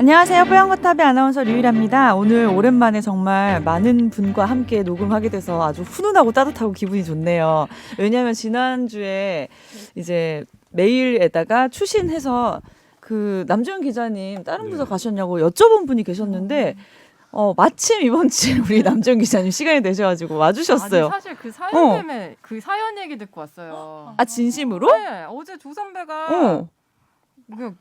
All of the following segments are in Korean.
안녕하세요. 뽀얀거탑의 아나운서 류일합니다. 오늘 오랜만에 정말 많은 분과 함께 녹음하게 돼서 아주 훈훈하고 따뜻하고 기분이 좋네요. 왜냐하면 지난주에 이제 메일에다가 추신해서 그 남주현 기자님 다른 부서 가셨냐고 여쭤본 분이 계셨는데 마침 이번 주에 우리 남주현 기자님 시간이 되셔가지고 와주셨어요. 아니, 사실 그 사연 때문에 그 사연 얘기 듣고 왔어요. 아 진심으로? 네, 어제 조 선배가 그냥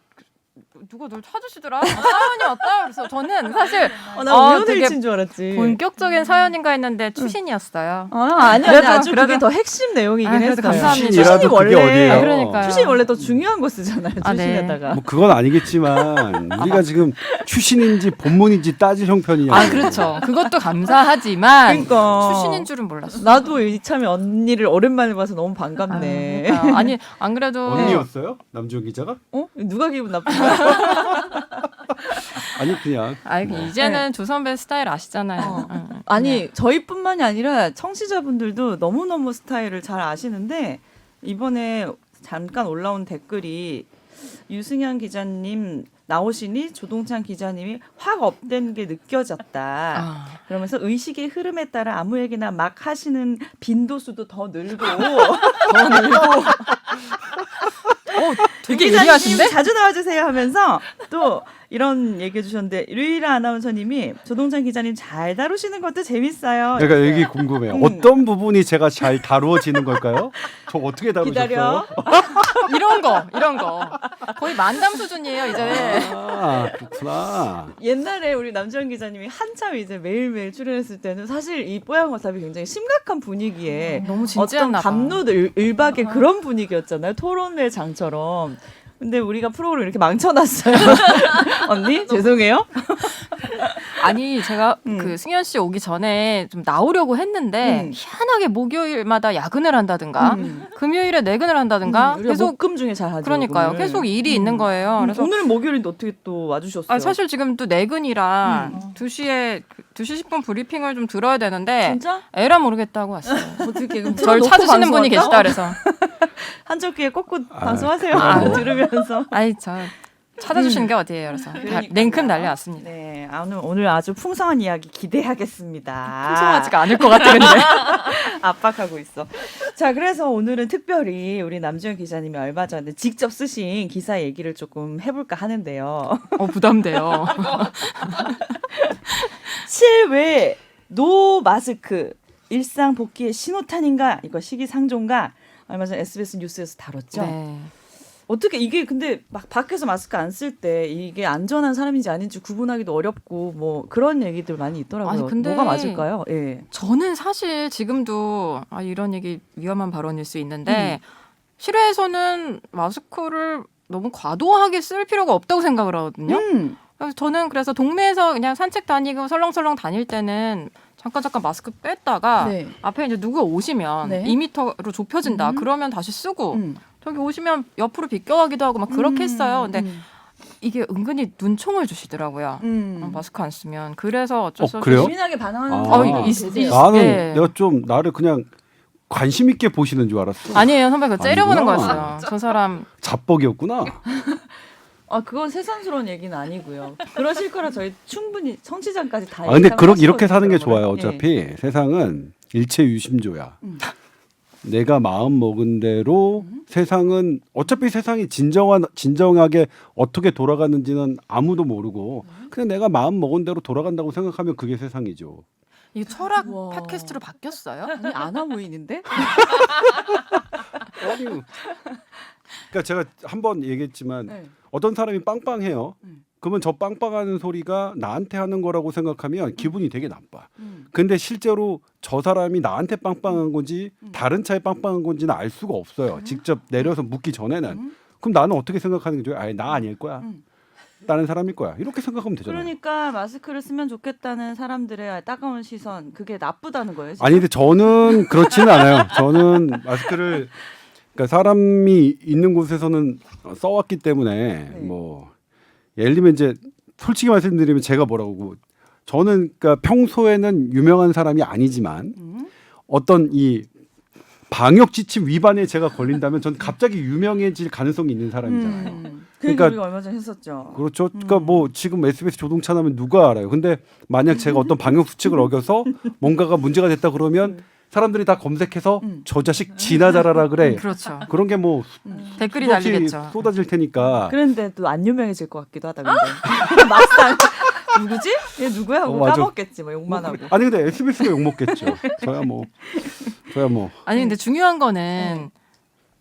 누가 널 찾으시더라? 사연이 왔다. 그래서 저는 사실 나 우연의 되게 일치인 줄 알았지. 본격적인 사연인가 했는데 추신이었어요. 아니야. 아주 그게 더 핵심 내용이긴 했어요. 감사합니다. 추신이라도 그게 어디예요? 그러니까요. 추신이 원래 더 중요한 거 쓰잖아요. 네. 추신에다가. 뭐 그건 아니겠지만 우리가 지금 추신인지 본문인지 따질 형편이냐. 그렇죠. 그것도 감사하지만 그러니까. 추신인 줄은 몰랐어. 나도 이참에 언니를 오랜만에 봐서 너무 반갑네. 그러니까요. 아니 안 그래도 언니였어요? 남주현 기자가? 누가 기분 나쁘냐? 아니 그냥. 이제는 조 선배 스타일 아시잖아요. 아니 저희뿐만이 아니라 청취자분들도 너무너무 스타일을 잘 아시는데 이번에 잠깐 올라온 댓글이 유승현 기자님 나오시니 조동찬 기자님이 확 업된 게 느껴졌다. 그러면서 의식의 흐름에 따라 아무 얘기나 막 하시는 빈도수도 더 늘고 되게 기자님 예리하신데? 자주 나와주세요 하면서 또 이런 얘기해 주셨는데 류일아 아나운서님이 조동찬 기자님 잘 다루시는 것도 재밌어요. 그러니까 여기 궁금해요. 어떤 부분이 제가 잘 다루어지는 걸까요? 저 어떻게 다루셨어요? 기다려. 이런 거 거의 만담 수준이에요 이제. 그렇구나. 옛날에 우리 남주현 기자님이 한참 이제 매일매일 출연했을 때는 사실 이 뽀얀 거탑이 굉장히 심각한 분위기에 너무 어떤 진지했나 봐. 감로 일박의 그런 분위기였잖아요. 토론회 장처럼. 근데 우리가 프로그램을 이렇게 망쳐놨어요. 언니 죄송해요. 아니 제가 그 승현 씨 오기 전에 좀 나오려고 했는데 희한하게 목요일마다 야근을 한다든가 금요일에 내근을 한다든가 우리가 계속 목금 중에 잘 하죠. 그러니까요. 오늘. 계속 일이 있는 거예요. 그래서 오늘은 목요일인데 어떻게 또 와주셨어요? 사실 지금 또 내근이라 2시 10분 브리핑을 좀 들어야 되는데 진짜? 에라 모르겠다고 왔어요. 어떻게 그럼 절 틀어놓고 찾으시는 분이 방송할까? 계시다 그래서. 한쪽 귀에 꽂고 방송하세요. 그럼. 들으면서. 아이 저 찾아주시는 게 어디예요? 그래서 그러니까요. 냉큼 날려왔습니다. 네, 오늘 아주 풍성한 이야기 기대하겠습니다. 풍성하지가 않을 것 같아 근데. 압박하고 있어. 자, 그래서 오늘은 특별히 우리 남주현 기자님이 얼마 전에 직접 쓰신 기사 얘기를 조금 해볼까 하는데요. 부담돼요. 실외 노 마스크 일상 복귀의 신호탄인가? 이거 시기상조인가? 얼마 전 SBS 뉴스에서 다뤘죠. 네. 어떻게 이게 근데 막 밖에서 마스크 안 쓸 때 이게 안전한 사람인지 아닌지 구분하기도 어렵고 뭐 그런 얘기들 많이 있더라고요. 아니, 근데 뭐가 맞을까요? 예. 저는 사실 지금도 이런 얘기 위험한 발언일 수 있는데 실외에서는 마스크를 너무 과도하게 쓸 필요가 없다고 생각을 하거든요. 그래서 저는 그래서 동네에서 그냥 산책 다니고 설렁설렁 다닐 때는 잠깐 마스크 뺐다가 네. 앞에 이제 누가 오시면 네. 2m로 좁혀진다. 그러면 다시 쓰고 저기 오시면 옆으로 비껴가기도 하고 막 그렇게 했어요. 근데 이게 은근히 눈총을 주시더라고요. 마스크 안 쓰면. 그래서 어쩔 수 없이 그래요? 예민하게 반응하는 아. 분이 있- 계세요. 나는 예. 내가 좀 나를 그냥 관심 있게 보시는 줄 알았어. 아니에요, 선배. 그거 째려보는 아니구나. 거였어요. 저 사람 잡벅이었구나. 그건 세상스러운 얘기는 아니고요. 그러실 거라 저희 충분히 청취자까지 다. 근데 예상을 이렇게 하시거든요, 사는 게 그러면은. 좋아요. 어차피 세상은 일체 유심조야. 내가 마음 먹은 대로 세상은 어차피 세상이 진정하게 어떻게 돌아가는지는 아무도 모르고 그냥 내가 마음 먹은 대로 돌아간다고 생각하면 그게 세상이죠. 이 철학 우와. 팟캐스트로 바뀌었어요? 아니 아나무인인데? 그러니까 제가 한번 얘기했지만 네. 어떤 사람이 빵빵해요. 그러면 저 빵빵하는 소리가 나한테 하는 거라고 생각하면 기분이 되게 나빠. 근데 실제로 저 사람이 나한테 빵빵한 건지 다른 차에 빵빵한 건지는 알 수가 없어요. 직접 내려서 묻기 전에는. 그럼 나는 어떻게 생각하는 게 좋아요? 나 아닐 거야. 다른 사람일 거야. 이렇게 생각하면 되잖아요. 그러니까 마스크를 쓰면 좋겠다는 사람들의 따가운 시선 그게 나쁘다는 거예요. 지금? 아니 근데 저는 그렇지는 않아요. 저는 마스크를 그러니까 사람이 있는 곳에서는 써왔기 때문에 뭐 예를 들면 이제 솔직히 말씀드리면 제가 뭐라고 저는 그러니까 평소에는 유명한 사람이 아니지만 어떤 이 방역 지침 위반에 제가 걸린다면 전 갑자기 유명해질 가능성이 있는 사람이잖아요. 그러니까 우리가 얼마 전에 했었죠. 그렇죠. 그러니까 뭐 지금 SBS 조동찬 하면 누가 알아요. 근데 만약 제가 어떤 방역 수칙을 어겨서 뭔가가 문제가 됐다 그러면 사람들이 다 검색해서 저 자식 지나 잘하라 그래. 그렇죠. 그런 게 뭐 댓글이 수도 없이 달리겠죠. 쏟아질 테니까. 그런데 또 안 유명해질 것 같기도 하다. 근데 막상 누구지? 얘 누구야? 하고 맞아. 까먹겠지. 뭐 욕만 하고. 아니 근데 SBS가 욕 먹겠죠. 저야 뭐. 아니 근데 중요한 거는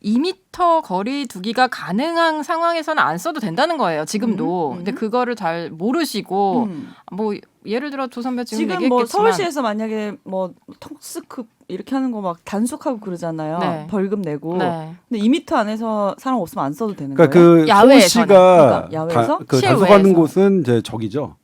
2m 거리 두기가 가능한 상황에서는 안 써도 된다는 거예요. 지금도. 근데 그거를 잘 모르시고 뭐 예를 들어 조 선배 지금 지금 얘기했겠지만 뭐 서울시에서 만약에 뭐 턱스급 이렇게 하는 거 막 단속하고 그러잖아요. 네. 벌금 내고. 네. 근데 2m 안에서 사람 없으면 안 써도 되는 그러니까 거예요? 그 야외에서는. 서울시가 그러니까 야외에서? 그 실외에서. 단속하는 곳은 이제 저기죠.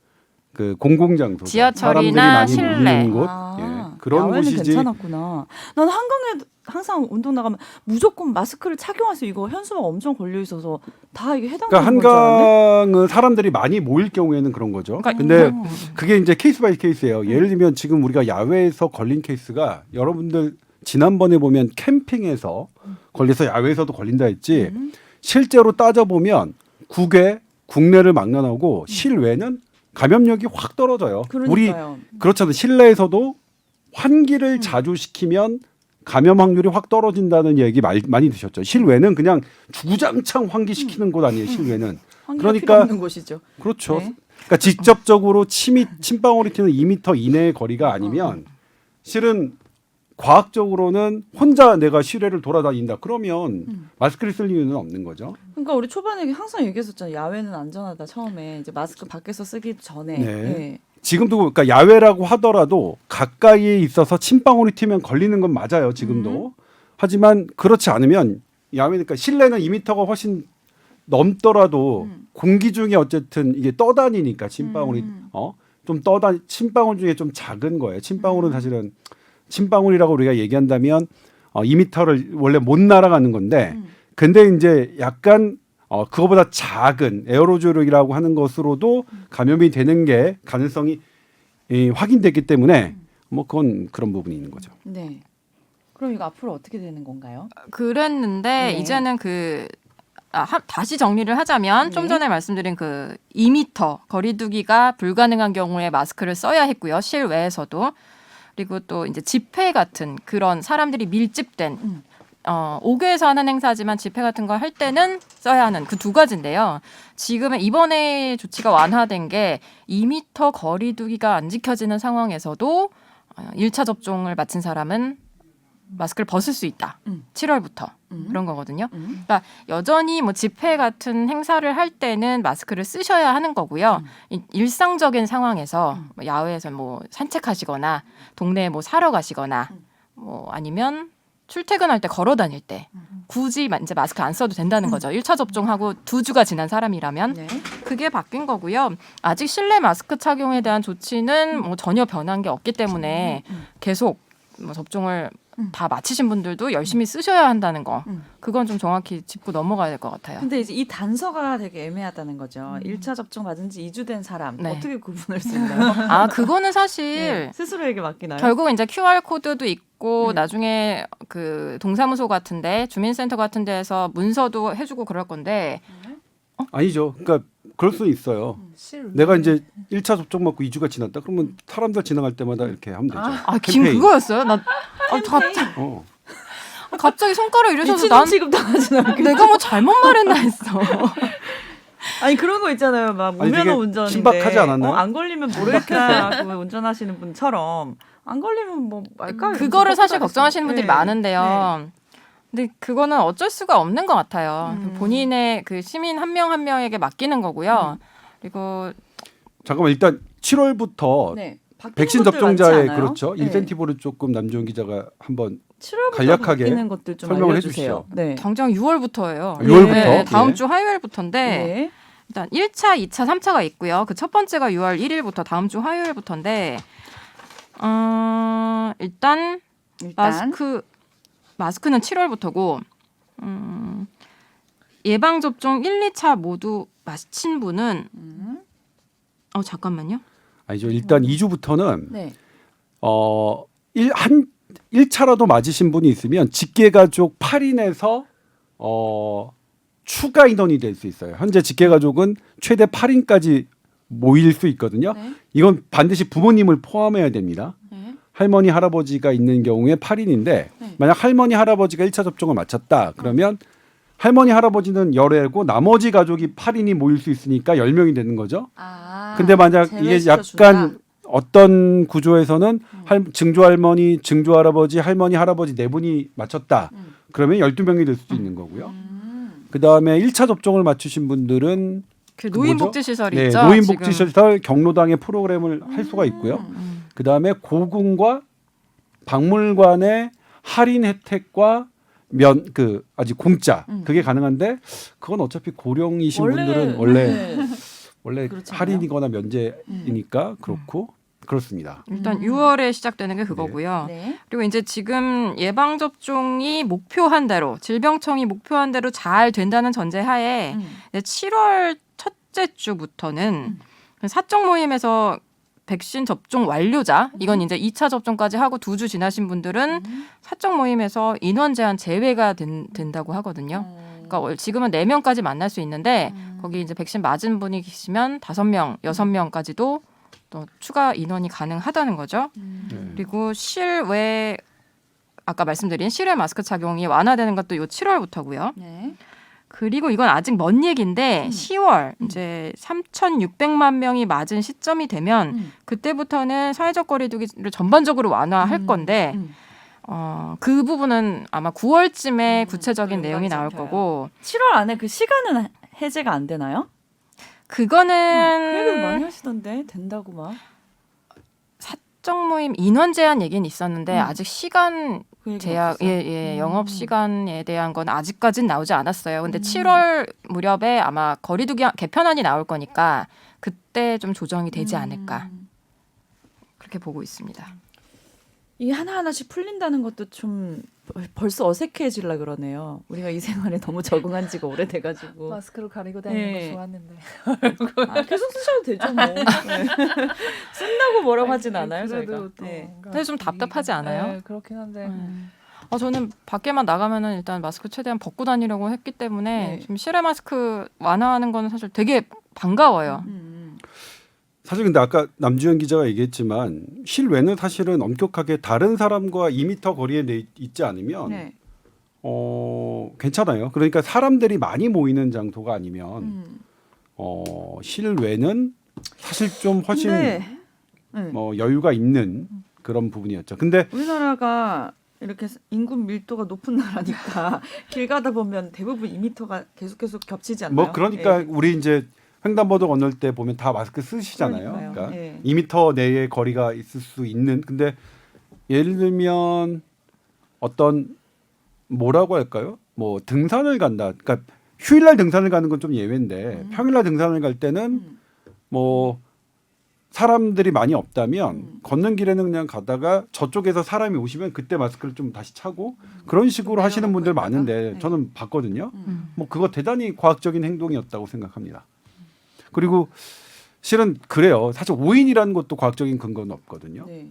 그 공공장소. 지하철이나 실내. 몰리는 곳. 아, 예. 그런 야외는 곳이지. 괜찮았구나. 난 한강에 항상 운동 나가면 무조건 마스크를 착용해서 이거 현수막 엄청 걸려 있어서 다 이게 해당되는 그러니까 건 줄 알았네. 한강은 사람들이 많이 모일 경우에는 그런 거죠. 그러니까 근데 그게 이제 케이스 바이 케이스예요. 예를 들면 지금 우리가 야외에서 걸린 케이스가 여러분들 지난번에 보면 캠핑에서 걸려서 야외에서도 걸린다 했지. 실제로 따져보면 국내를 막론하고 실외는 감염력이 확 떨어져요. 우리 그러니까요. 그렇잖아요. 실내에서도 환기를 자주 시키면 감염 확률이 확 떨어진다는 얘기 많이 드셨죠. 실외는 그냥 주구장창 환기시키는 곳 아니에요. 실외는. 환기가 필요 그러니까 없는 곳이죠. 그렇죠. 네. 그러니까 직접적으로 침방울이 튀는 2m 이내의 거리가 아니면 실은 과학적으로는 혼자 내가 실외를 돌아다닌다. 그러면 마스크를 쓸 이유는 없는 거죠. 그러니까 우리 초반에 항상 얘기했었잖아요. 야외는 안전하다 처음에 이제 마스크 밖에서 쓰기 전에. 네. 네. 지금도 그러니까 야외라고 하더라도 가까이에 있어서 침방울이 튀면 걸리는 건 맞아요. 지금도. 하지만 그렇지 않으면 야외니까 실내는 2m가 훨씬 넘더라도 공기 중에 어쨌든 이게 떠다니니까 침방울이 좀 침방울 중에 좀 작은 거예요. 침방울은 사실은 침방울이라고 우리가 얘기한다면 2m를 원래 못 날아가는 건데 근데 이제 약간 그거보다 작은 에어로졸이라고 하는 것으로도 감염이 되는 게 가능성이 확인됐기 때문에 뭐 그건 그런 부분이 있는 거죠. 네. 그럼 이거 앞으로 어떻게 되는 건가요? 그랬는데 네. 이제는 다시 정리를 하자면 좀 네. 전에 말씀드린 그 2m 거리두기가 불가능한 경우에 마스크를 써야 했고요. 실외에서도. 그리고 또 이제 집회 같은 그런 사람들이 밀집된 5개에서 하는 행사지만 집회 같은 거 할 때는 써야 하는 그 두 가지인데요. 지금은 이번에 조치가 완화된 게 2m 거리두기가 안 지켜지는 상황에서도 1차 접종을 마친 사람은 마스크를 벗을 수 있다. 7월부터 그런 거거든요. 그러니까 여전히 뭐 집회 같은 행사를 할 때는 마스크를 쓰셔야 하는 거고요. 일상적인 상황에서 뭐 야외에서 뭐 산책하시거나 동네에 뭐 사러 가시거나 뭐 아니면 출퇴근할 때 걸어 다닐 때 굳이 이제 마스크 안 써도 된다는 거죠. 1차 접종하고 2주가 지난 사람이라면 네. 그게 바뀐 거고요. 아직 실내 마스크 착용에 대한 조치는 뭐 전혀 변한 게 없기 때문에 계속 뭐 접종을 다 마치신 분들도 열심히 쓰셔야 한다는 거. 그건 좀 정확히 짚고 넘어가야 될 것 같아요. 근데 이제 이 단서가 되게 애매하다는 거죠. 1차 접종 맞은 지 2주 된 사람 네. 어떻게 구분할 수 있나요? 아, 그거는 사실 네. 스스로에게 맡기나요? 결국 이제 QR 코드도 있고 나중에 그 동사무소 같은데 주민센터 같은 데에서 문서도 해주고 그럴 건데 아니죠. 그러니까 그럴 수 있어요. 내가 이제 1차 접종 맞고 2주가 지났다. 그러면 사람들 지나갈 때마다 이렇게 하면 되죠. 지금 캠페인. 그거였어요? 나 갑자기 손가락 이래서 미친놈 난 취급 당하진 않겠죠? 내가 뭐 잘못 말했나 했어. 아니 그런 거 있잖아요. 막 아니, 되게 무면허 운전인데 신박하지 않았나요? 안 걸리면 모르겠다. 그 운전하시는 분처럼 안 걸리면 뭐 말까요? 그거를 사실 걱정하시는 분들이 네. 많은데요. 근데 그거는 어쩔 수가 없는 것 같아요. 본인의 그 시민 한 명 한 명에게 맡기는 거고요. 그리고 잠깐만 일단 7월부터 네. 바뀌는 백신 것들 접종자의 많지 않아요? 그렇죠. 네. 인센티브를 조금 남주현 기자가 한번 7월부터 간략하게 바뀌는 것들 좀 설명을 알려주세요. 해주시죠. 네. 당장 6월부터예요. 6월부터? 네, 다음 예. 주 화요일부터인데 네. 일단 1차, 2차, 3차가 있고요. 그 첫 번째가 6월 1일부터 다음 주 화요일부터인데 일단 마스크는 7월부터고 예방 접종 1, 2차 모두 마친 분은 잠깐만요. 아니죠. 일단 2주부터는 네. 1차라도 맞으신 분이 있으면 직계가족 8인에서 추가 인원이 될 수 있어요. 현재 직계가족은 최대 8인까지 모일 수 있거든요. 네. 이건 반드시 부모님을 포함해야 됩니다. 네. 할머니 할아버지가 있는 경우에 8인인데 만약 할머니 할아버지가 1차 접종을 마쳤다 그러면 할머니 할아버지는 열애고 나머지 가족이 8인이 모일 수 있으니까 10명이 되는 거죠. 근데 만약 이게 약간 어떤 구조에서는 증조 할머니, 증조 할아버지, 할머니 할아버지 네 분이 맞췄다. 그러면 12명이 될 수도 있는 거고요. 그다음에 1차 접종을 맞추신 분들은 그 노인복지시설이 네, 있죠. 노인복지시설 경로당의 프로그램을 할 수가 있고요. 그다음에 고궁과 박물관의 할인 혜택과 아직 공짜 그게 가능한데 그건 어차피 고령이신 분들은 원래 그렇잖아요. 할인이거나 면제이니까 그렇고 그렇습니다. 일단 6월에 시작되는 게 그거고요. 네. 그리고 이제 지금 예방 접종이 목표한 대로 질병청이 목표한 대로 잘 된다는 전제하에 이제 7월 첫째 주부터는 사적 모임에서 백신 접종 완료자 이건 이제 2차 접종까지 하고 2주 지나신 분들은 사적 모임에서 인원 제한 제외가 된다고 하거든요. 그러니까 지금은 4명까지 만날 수 있는데 거기 이제 백신 맞은 분이 계시면 5명, 6명까지도 또 추가 인원이 가능하다는 거죠. 그리고 실외 아까 말씀드린 실외 마스크 착용이 완화되는 것도 요 7월부터고요. 네. 그리고 이건 아직 먼 얘기인데 10월 이제 3,600만 명이 맞은 시점이 되면 그때부터는 사회적 거리두기를 전반적으로 완화할 건데 그 부분은 아마 9월쯤에 구체적인 내용이 나올 거고 7월 안에 그 시간은 해제가 안 되나요? 그 얘기를 그거는 많이 하시던데 된다고 막. 사적 모임 인원 제한 얘기는 있었는데 아직 시간 그 얘기는 제약, 없었어요? 영업 시간에 대한 건 아직까지는 나오지 않았어요. 근데 7월 무렵에 아마 거리두기 개편안이 나올 거니까 그때 좀 조정이 되지 않을까 그렇게 보고 있습니다. 이 하나하나씩 풀린다는 것도 좀 벌써 어색해지려 그러네요. 우리가 이 생활에 너무 적응한 지가 오래돼가지고. 마스크로 가리고 다니는 네. 거 좋았는데. 계속 쓰셔도 되죠 뭐. 네. 쓴다고 뭐라고 하진 않아요 저희가. 그래도 또 네. 뭔가 근데 좀 답답하지 않아요? 네, 그렇긴 한데. 저는 밖에만 나가면은 일단 마스크 최대한 벗고 다니려고 했기 때문에 네. 지금 실외 마스크 완화하는 거는 사실 되게 반가워요. 사실 근데 아까 남주현 기자가 얘기했지만 실외는 사실은 엄격하게 다른 사람과 2m 거리에 있지 않으면 네. 괜찮아요. 그러니까 사람들이 많이 모이는 장소가 아니면 실외는 사실 좀 훨씬 근데 여유가 있는 그런 부분이었죠. 근데 우리나라가 이렇게 인구 밀도가 높은 나라니까 길 가다 보면 대부분 2m가 계속 겹치지 않나요? 뭐 그러니까 네. 우리 이제 횡단보도 건널 때 보면 다 마스크 쓰시잖아요. 그러니까요. 그러니까 네. 2m 내의 거리가 있을 수 있는. 근데 예를 들면 어떤 뭐라고 할까요? 뭐 등산을 간다. 그러니까 휴일날 등산을 가는 건 좀 예외인데 평일날 등산을 갈 때는 뭐 사람들이 많이 없다면 걷는 길에는 그냥 가다가 저쪽에서 사람이 오시면 그때 마스크를 좀 다시 차고 그런 식으로 하시는 분들 내려놓고 많은데 있다가? 저는 봤거든요. 뭐 그거 대단히 과학적인 행동이었다고 생각합니다. 그리고 실은 그래요. 사실 5인이라는 것도 과학적인 근거는 없거든요. 네.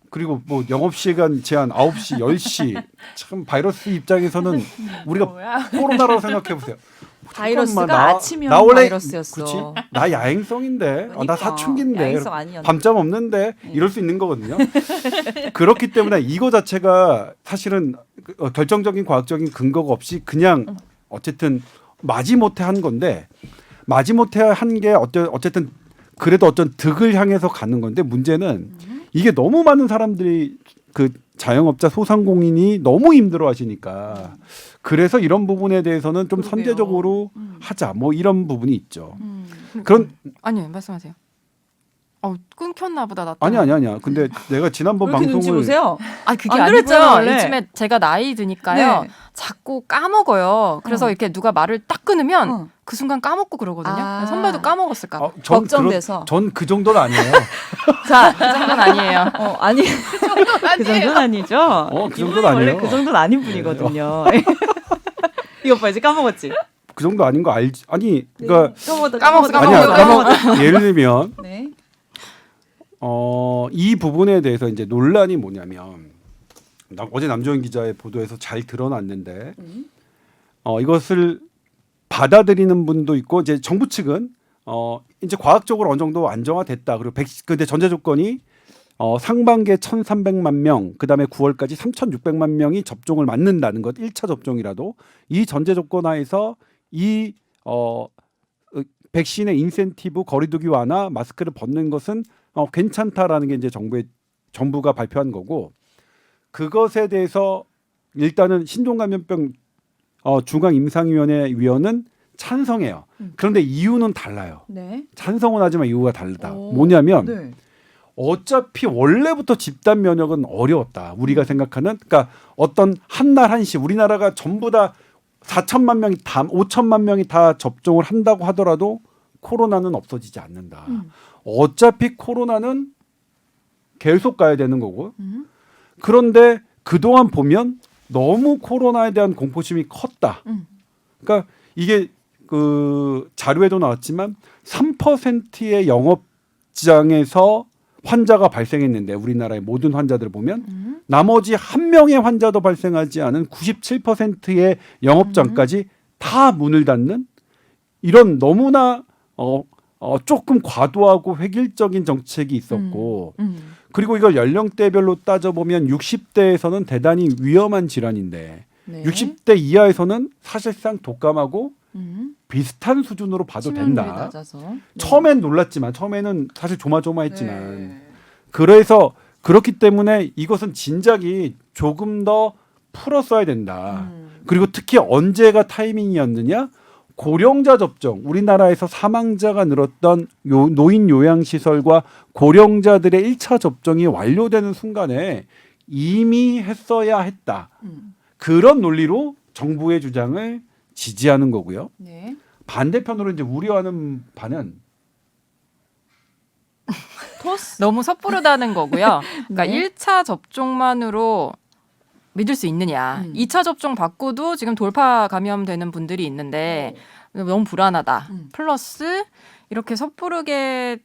그리고 뭐 영업시간 제한 9시, 10시 참 바이러스 입장에서는 우리가 코로나라고 생각해 보세요. 바이러스가 아침형 나 원래 바이러스였어. 그렇지. 나 야행성인데, 나 그러니까. 사춘기인데, 야행성 아니었는데. 밤잠 없는데 이럴 수 있는 거거든요. 그렇기 때문에 이거 자체가 사실은 결정적인 과학적인 근거가 없이 그냥 어쨌든 마지못해 한 건데 마지못해 한 게 어쨌든 그래도 어떤 득을 향해서 가는 건데 문제는 이게 너무 많은 사람들이 그 자영업자 소상공인이 너무 힘들어하시니까 그래서 이런 부분에 대해서는 좀 그러게요. 선제적으로 하자 뭐 이런 부분이 있죠. 그런 아니 말씀하세요. 끊겼나 보다 나. 아니야. 근데 내가 지난번 그렇게 눈치 방송을 보세요? 그게 안 아니고요. 그랬잖아, 원래. 요즘에 제가 나이 드니까요. 네. 자꾸 까먹어요. 그래서 이렇게 누가 말을 딱 끊으면 그 순간 까먹고 그러거든요. 아. 선배도 까먹었을까 봐. 걱정돼서. 전 그 정도는 아니에요. 자, 그 정도는 아니에요. 아니 그 정도는 아니죠. 그 정도는 이분이 원래 아니에요. 그 정도는 아닌 분이거든요. 이것 봐 이제 까먹었지. 그 정도 아닌 거 알지? 아니 그러니까 까먹었어. 아니야. 예를 들면 네. 이 부분에 대해서 이제 논란이 뭐냐면 어제 남조현 기자의 보도에서 잘 드러났는데 이것을 받아들이는 분도 있고 이제 정부 측은 이제 과학적으로 어느 정도 안정화됐다. 그리고 근데 전제 조건이 상반기에 1,300만 명, 그다음에 9월까지 3,600만 명이 접종을 맞는다는 것, 1차 접종이라도 이 전제 조건 하에서 이 백신의 인센티브 거리두기 완화, 마스크를 벗는 것은 괜찮다라는 게 이제 정부가 발표한 거고 그것에 대해서 일단은 신종감염병 중앙임상위원회 위원은 찬성해요. 그런데 이유는 달라요. 네. 찬성은 하지만 이유가 다르다. 오, 뭐냐면 네. 어차피 원래부터 집단 면역은 어려웠다. 우리가 생각하는 그러니까 어떤 한 날 한시 우리나라가 전부 다 4천만 명이 다 5천만 명이 다 접종을 한다고 하더라도 코로나는 없어지지 않는다. 어차피 코로나는 계속 가야 되는 거고. 그런데 그동안 보면 너무 코로나에 대한 공포심이 컸다. 그러니까 이게 그 자료에도 나왔지만 3%의 영업장에서 환자가 발생했는데 우리나라의 모든 환자들을 보면 나머지 한 명의 환자도 발생하지 않은 97%의 영업장까지 다 문을 닫는 이런 너무나 조금 과도하고 획일적인 정책이 있었고 그리고 이걸 연령대별로 따져보면 60대에서는 대단히 위험한 질환인데 네. 60대 이하에서는 사실상 독감하고 비슷한 수준으로 봐도 치명률이 된다. 낮아서. 네. 처음엔 놀랐지만 처음에는 사실 조마조마했지만 네. 그래서 그렇기 때문에 이것은 진작이 조금 더 풀었어야 된다. 그리고 특히 언제가 타이밍이었느냐? 고령자 접종, 우리나라에서 사망자가 늘었던 노인 요양시설과 고령자들의 1차 접종이 완료되는 순간에 이미 했어야 했다. 그런 논리로 정부의 주장을 지지하는 거고요. 네. 반대편으로 이제 우려하는 반은 토스. 너무 섣부르다는 거고요. 그러니까 네. 1차 접종만으로 믿을 수 있느냐. 2차 접종 받고도 지금 돌파 감염되는 분들이 있는데 너무 불안하다. 플러스 이렇게 섣부르게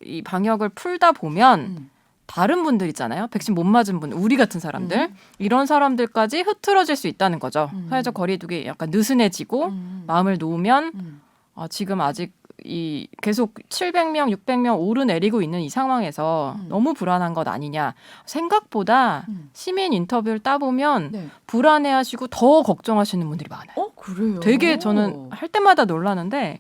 이 방역을 풀다 보면 다른 분들 있잖아요. 백신 못 맞은 분, 우리 같은 사람들. 이런 사람들까지 흐트러질 수 있다는 거죠. 사회적 거리두기 약간 느슨해지고 마음을 놓으면 지금 아직 이 계속 700명, 600명 오르내리고 있는 이 상황에서 너무 불안한 것 아니냐. 생각보다 시민 인터뷰를 따보면 네. 불안해하시고 더 걱정하시는 분들이 많아요. 그래요. 되게 저는 할 때마다 놀라는데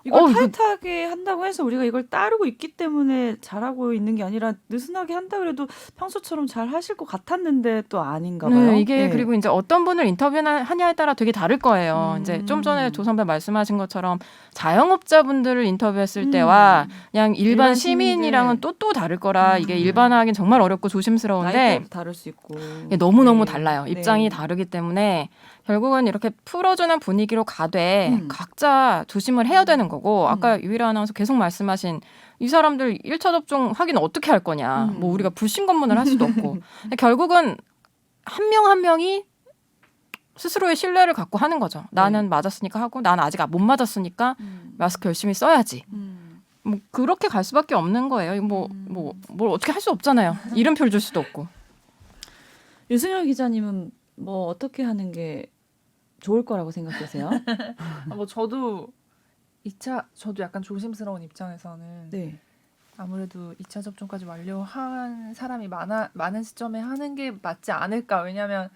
이걸 이거- 타이트하게 한다고 해서 우리가 이걸 따르고 있기 때문에 잘하고 있는 게 아니라 느슨하게 한다 그래도 평소처럼 잘 하실 것 같았는데 또 아닌가 봐요. 네, 이게 네. 그리고 이제 어떤 분을 인터뷰하냐에 따라 되게 다를 거예요. 이제 좀 전에 조 선배 말씀하신 것처럼 자영업자분들을 인터뷰했을 때와 그냥 일반 일반 시민이랑은 또 다를 거라 이게 일반화하기는 정말 어렵고 조심스러운데 나이대도 다를 수 있고 이게 너무너무 네. 달라요. 네. 입장이 다르기 때문에 결국은 이렇게 풀어주는 분위기로 가되 각자 조심을 해야 되는 거고 아까 유일아 아나운서 계속 말씀하신 이 사람들 1차 접종 확인 어떻게 할 거냐. 뭐 우리가 불신검문을 할 수도 없고 근데 결국은 한 명 한 명이 스스로의 신뢰를 갖고 하는 거죠. 나는 맞았으니까 하고 나는 아직 못 맞았으니까 마스크 열심히 써야지. 뭐 그렇게 갈 수밖에 없는 거예요. 뭘 어떻게 할 수 없잖아요. 이름표를 줄 수도 없고. 유승열 기자님은 뭐 어떻게 하는 게 좋을 거라고 생각하세요? 뭐 저도 저도 약간 조심스러운 입장에서는 네. 아무래도 2차 접종까지 완료한 사람이 많은 시점에 하는 게 맞지 않을까. 왜냐하면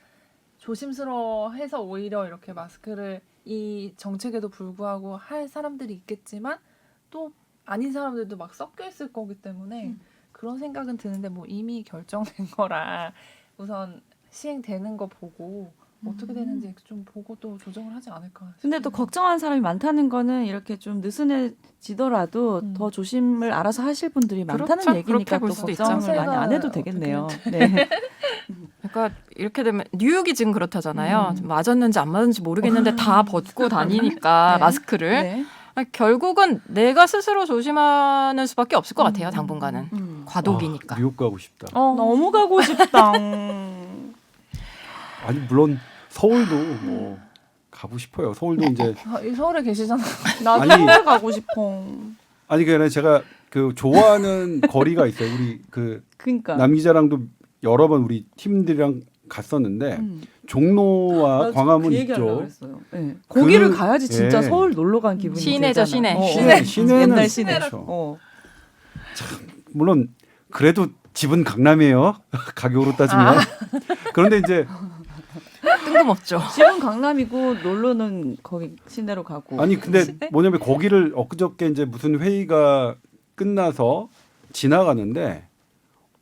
조심스러워해서 오히려 이렇게 마스크를 이 정책에도 불구하고 할 사람들이 있겠지만 또 아닌 사람들도 막 섞여 있을 거기 때문에 그런 생각은 드는데 뭐 이미 결정된 거라 우선 시행되는 거 보고 어떻게 되는지 좀 보고 또 조정을 하지 않을까. 근데 또 걱정하는 사람이 많다는 거는 이렇게 좀 느슨해지더라도 더 조심을 알아서 하실 분들이 많다는 그렇죠. 얘기니까 그렇게 볼 또 수도 걱정을 있죠. 많이 안 해도 되겠네요. 네. 그러니까 이렇게 되면 뉴욕이 지금 그렇다잖아요. 맞았는지 안 맞았는지 모르겠는데 다 벗고 다니니까 네. 마스크를 네. 결국은 내가 스스로 조심하는 수밖에 없을 것 같아요. 당분간은 과도기니까. 뉴욕 가고 싶다. 너무 가고 싶다. 아니 물론 서울도 뭐 가고 싶어요. 서울도 이제 서울에 계시잖아요. 나도 아니. 서울 가고 싶어. 아니 그냥 제가 그 좋아하는 거리가 있어요. 우리 그 그러니까. 남 기자랑도 여러 번 우리 팀들이랑 갔었는데 종로와 나도 광화문 그 얘기하려고 있죠. 그랬어요. 네. 거기를 가야지 진짜 예. 서울 놀러 간 기분이 시내죠, 들잖아. 시내. 시내는 옛날 시내. 그렇죠. 물론 그래도 집은 강남이에요. 가격으로 따지면. 그런데 이제 뜬금없죠. 집은 강남이고 놀러는 거기 시내로 가고. 아니 근데 시내? 뭐냐면 거기를 엊그저께 이제 무슨 회의가 끝나서 지나가는데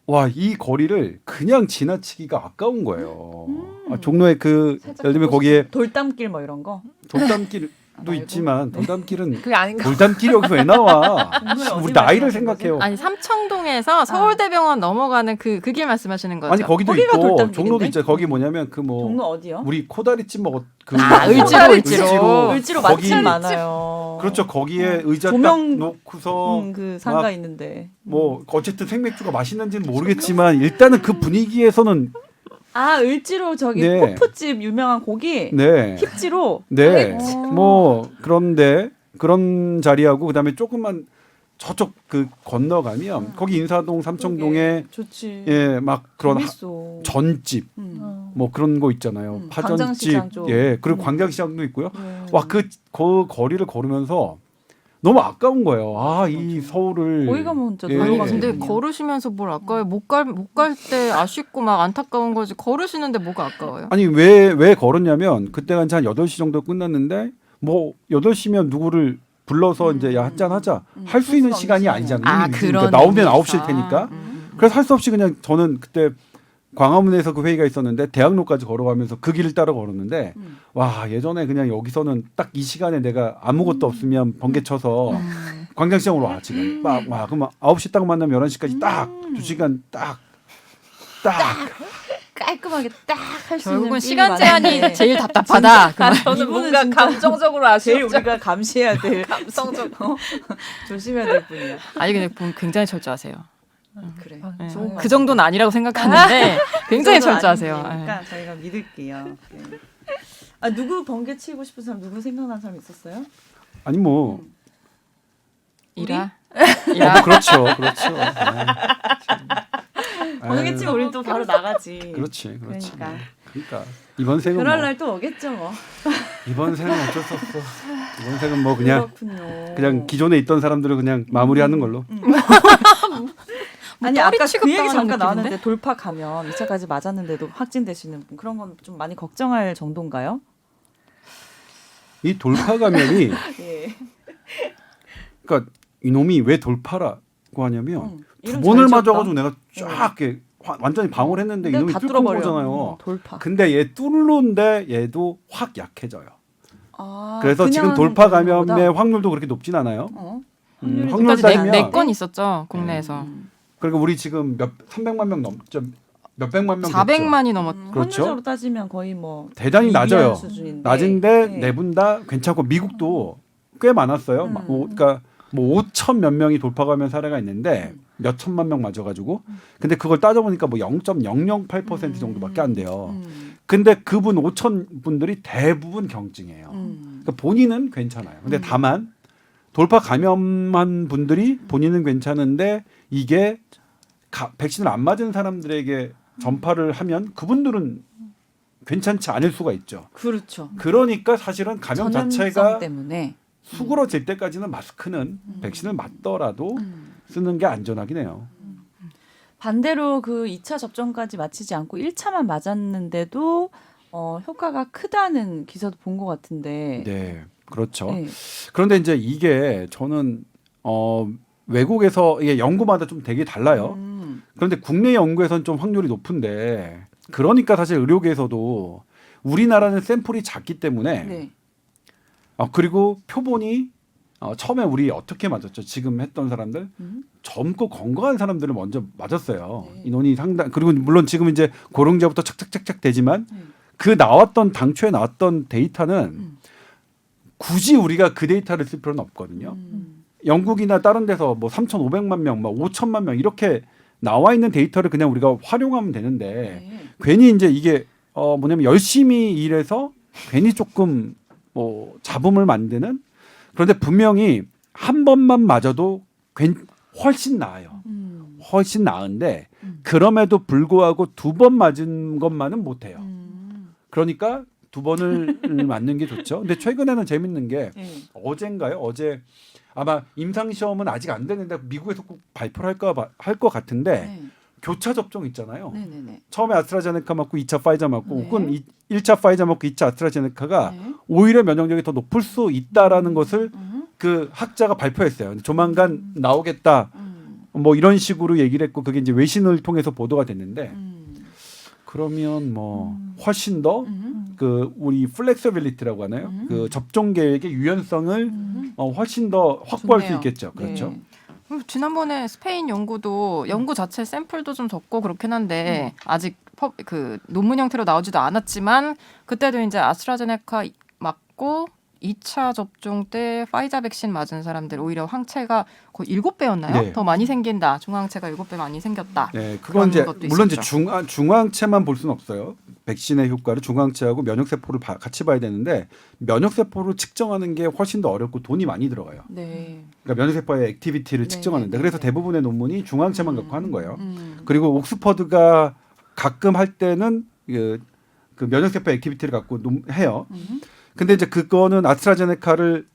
와, 이 거리를 그냥 지나치기가 아까운 거예요. 종로에 그 살짝 예를 들면 걷고 거기에 싶어. 돌담길 뭐 이런 거. 돌담길도 말고? 있지만 돌담길은 그게 아닌가? 돌담길이 여기서 왜 나와? 종로에 어디 우리 나이를 말씀하시는 생각해요. 아니 삼청동에서 서울대병원 넘어가는 그 길 말씀하시는 거죠? 아니 거기도 거기가 있고 돌담길인데? 종로도 있죠. 거기 뭐냐면 그 뭐 종로 어디요? 우리 코다리찜 먹었 그 을지로. 을지로 거기- 맛집 많아요. 그렇죠. 거기에 의자 조명- 딱 놓고서 그 상가 막 있는데. 뭐 어쨌든 생맥주가 맛있는지는 모르겠지만 일단은 그 분위기에서는 아 을지로 저기 네. 포프집 유명한 고기 네. 힙지로. 네. 어. 뭐 그런데 그런 자리하고 그다음에 조금만 저쪽 그 건너가면 거기 인사동 삼청동에 좋지. 예, 막 그런 재밌어. 전집 뭐 그런 거 있잖아요. 파전집. 광장시장 쪽. 예. 그리고 광장시장도 있고요. 네. 와, 그 거리를 걸으면서 너무 아까운 거예요. 아, 이 서울을 거기 가면 진짜 예. 놀러 아니 가는 근데 기분이야. 걸으시면서 뭘 아까워요? 못 갈 때 아쉽고 막 안타까운 거지. 걸으시는데 뭐가 아까워요? 아니 왜 걸었냐면 그때가 이제 한 8시 정도 끝났는데 뭐 8시면 누구를 불러서 이제 야 한잔 하자 할 수 있는 할 수 시간이 없는 아니잖아요. 아 이미 그런 늦으니까. 나오면 의미에서. 9시일 테니까. 그래서 할 수 없이 그냥 저는 그때 광화문에서 그 회의가 있었는데 대학로까지 걸어가면서 그 길을 따라 걸었는데 와, 예전에 그냥 여기서는 딱 이 시간에 내가 아무것도 없으면 번개쳐서 광장시장으로 와 지금 와 그럼 9시 딱 만나면 11시까지 딱 2시간 딱 깔끔하게 딱 할 수 있는 결국은 삐를 시간 맞았는데 제한이 제일 답답하다. 그 말. 저는 이분은 뭔가 진짜 감정적으로 제일 아쉽죠. 우리가 감시해야 될 감성적으로. 조심해야 될 분이야. 아니 근데 보면 굉장히 철저하세요. 그래. 네. 좋은 그 정도는 아니라고 생각하는데 굉장히 철저하세요. 그러니까 저희가 믿을게요. 네. 아 누구 번개 치고 싶은 사람 누구 생각나는 사람 있었어요? 아니 뭐 이라. 그렇죠. 번개 치면 우린 또 바로 나가지. 그렇지. 그러니까. 그러니까 이번 생은 그럴 뭐, 날 또 오겠죠 뭐. 이번 생은 어쩔 수 없어. 이번 생은 뭐 그냥 그렇군요. 기존에 있던 사람들을 그냥 마무리하는 걸로. 아니 떨이 아까 그 취급당하는 얘기 잠깐 느낌인데? 나왔는데 돌파 감염 2차까지 맞았는데도 확진되시는 분 그런 건 좀 많이 걱정할 정도인가요? 이 돌파 감염이 예. 그러니까 이놈이 왜 돌파라고 하냐면 두 이름 번을 잘 지었다. 맞아가지고 내가 쫙 이렇게 완전히 방어를 했는데 이놈이 다 뚫고 뚫어버려. 거잖아요. 돌파. 근데 얘 뚫는데 얘도 확 약해져요. 아, 그래서 지금 그냥 돌파 그런 거보다? 감염의 확률도 그렇게 높진 않아요. 확률이 확률 까지 따지면 네건 있었죠 국내에서. 그리고 우리 지금 300만 명 넘죠. 몇백만 명 됐죠. 400만이 넘었. 그렇죠. 확률적으로 따지면 거의 뭐 대단히 미비한 낮아요. 수준인데. 낮은데 네. 네 분 다 괜찮고 미국도 꽤 많았어요. 그러니까 뭐 5천 몇 명이 돌파 감염 사례가 있는데 몇 천만 명 맞아가지고 근데 그걸 따져보니까 뭐 0.008% 정도밖에 안 돼요. 근데 그분 5천 분들이 대부분 경증이에요. 그러니까 본인은 괜찮아요. 근데 다만 돌파 감염한 분들이 본인은 괜찮은데 이게 백신을 안 맞은 사람들에게 전파를 하면 그분들은 괜찮지 않을 수가 있죠. 그렇죠. 그러니까 사실은 감염 전염성 자체가 때문에 수그러질 때까지는 마스크는 백신을 맞더라도 쓰는 게 안전하긴 해요. 반대로 그 2차 접종까지 마치지 않고 1차만 맞았는데도 효과가 크다는 기사도 본 것 같은데. 네, 그렇죠. 네. 그런데 이제 이게 저는 외국에서 이게 연구마다 좀 되게 달라요. 그런데 국내 연구에서는 좀 확률이 높은데 그러니까 사실 의료계에서도 우리나라는 샘플이 작기 때문에 네. 그리고 표본이 처음에 우리 어떻게 맞았죠? 지금 했던 사람들 젊고 건강한 사람들을 먼저 맞았어요. 네. 인원이 상당 그리고 물론 지금 이제 고령자부터 착착착착 되지만 그 나왔던 당초에 나왔던 데이터는 굳이 우리가 그 데이터를 쓸 필요는 없거든요. 영국이나 다른 데서 뭐 3,500만 명, 뭐 5천만 명 이렇게 나와 있는 데이터를 그냥 우리가 활용하면 되는데 네. 괜히 이제 이게 뭐냐면 열심히 일해서 괜히 조금 뭐 잡음을 만드는 그런데 분명히 한 번만 맞아도 훨씬 나아요. 훨씬 나은데 그럼에도 불구하고 두 번 맞은 것만은 못해요. 그러니까 2번을 맞는 게 좋죠. 근데 최근에는 재밌는 게 네. 어젠가요? 어제 아마 임상 시험은 아직 안 되는데 미국에서 꼭 발표를 할 것 같은데 네. 교차 접종 있잖아요. 네네네. 처음에 아스트라제네카 맞고 2차 파이자 맞고 네. 혹은 1차 파이자 맞고 2차 아스트라제네카가 네. 오히려 면역력이 더 높을 수 있다라는 것을 음. 그 학자가 발표했어요. 조만간 나오겠다. 음. 뭐 이런 식으로 얘기를 했고 그게 이제 외신을 통해서 보도가 됐는데 음. 그러면 뭐 훨씬 더 그 우리 플렉서빌리티라고 하나요? 그 접종 계획의 유연성을 훨씬 더 확보할 수 좋네요. 있겠죠. 그렇죠. 네. 지난번에 스페인 연구도 연구 자체 샘플도 좀 적고 그렇긴 한데 아직 그 논문 형태로 나오지도 않았지만 그때도 이제 아스트라제네카 맞고 2차 접종 때 파이자 백신 맞은 사람들 오히려 항체가 거의 7배였나요? 네. 더 많이 생긴다. 중항체가 7배 많이 생겼다. 네, 그건 그런 이제 것도 물론 이제 있었죠. 중항체만 볼 수는 없어요. 백신의 효과를 중항체하고 면역 세포를 같이 봐야 되는데 면역 세포를 측정하는 게 훨씬 더 어렵고 돈이 많이 들어가요. 네. 그러니까 면역 세포의 액티비티를 네, 측정하는데 네, 그래서 네. 대부분의 논문이 중항체만 갖고 하는 거예요. 음. 그리고 옥스퍼드가 가끔 할 때는 그 면역 세포 액티비티를 갖고 해요. 근데 이제 그거는 아스트라제네카를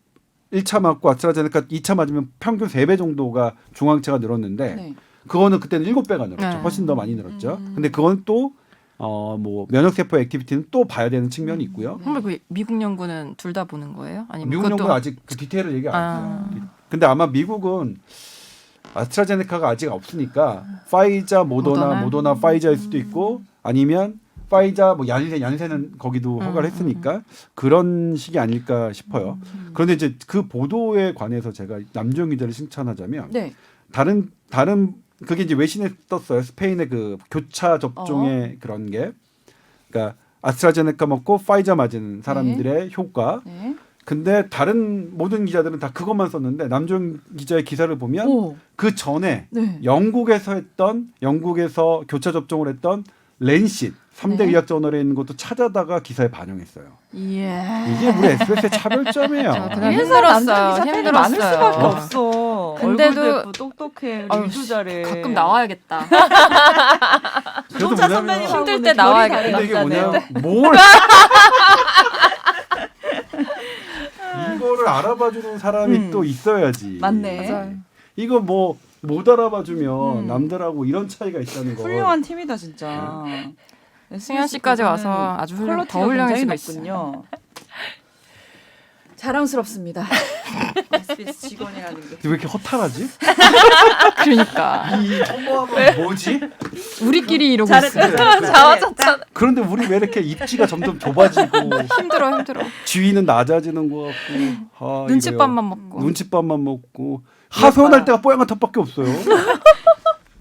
1차 맞고 아스트라제네카 2차 맞으면 평균 3배 정도가 중항체가 늘었는데 네. 그거는 그때는 7배가 늘었죠. 네. 훨씬 더 많이 늘었죠. 근데 그건 또 뭐 면역 세포 액티비티는 또 봐야 되는 측면이 있고요. 그럼 그 미국 연구는 둘 다 보는 거예요? 아니면 미국 그것도- 연구는 아직 그 디테일을 얘기 안 했어요. 아. 근데 아마 미국은 아스트라제네카가 아직 없으니까 파이자, 모더나, 파이자일 수도 있고 아니면 파이자, 뭐 얀센은 거기도 허가를 했으니까 그런 식이 아닐까 싶어요. 그런데 이제 그 보도에 관해서 제가 남주영 기자를 칭찬하자면 네. 다른 그게 이제 외신에 떴어요. 스페인의 그 교차 접종의 그런 게 그러니까 아스트라제네카 먹고 파이자 맞은 사람들의 효과. 네. 근데 다른 모든 기자들은 다 그것만 썼는데 남주영 기자의 기사를 보면 오. 그 전에 네. 영국에서 교차 접종을 했던 랜싯 3대 네. 의학 저널에 있는 것도 찾아다가 기사에 반영했어요. 이야. 이게 우리 SBS의 차별점이에요. 그냥 회사 남자 힘들었어요. 기자 팬이 힘들었어요. 많을 수밖에 없어. 근데도- 얼굴도 예쁘고 똑똑해. 아유, 일도 잘해. 가끔 나와야겠다. 그래도 조차 뭐냐면- 선배님하고는 힘들 때 결이 나와야겠다. 다른 근데 이게 남자네. 뭐냐면 뭘 이거를 알아봐주는 사람이 또 있어야지. 맞네. 맞아요. 이거 뭐 못 알아봐주면 남들하고 이런 차이가 있다는 거. 훌륭한 팀이다 진짜. 승현 씨까지 와서 아주 더 훌륭해지고 있군요. 자랑스럽습니다. SBS 직원이라는 게. 왜 이렇게 허탈하지? 그러니까 이 허무함은 뭐지? 우리끼리 이러고 잘했다. 있어요. 잘했다. 그런데 우리 왜 이렇게 입지가 점점 좁아지고 힘들어. 지위는 낮아지는 것 같고 눈칫밥만 이거요. 먹고. 눈칫밥만 먹고 하소연할 때가 뽀얀한 턱밖에 없어요.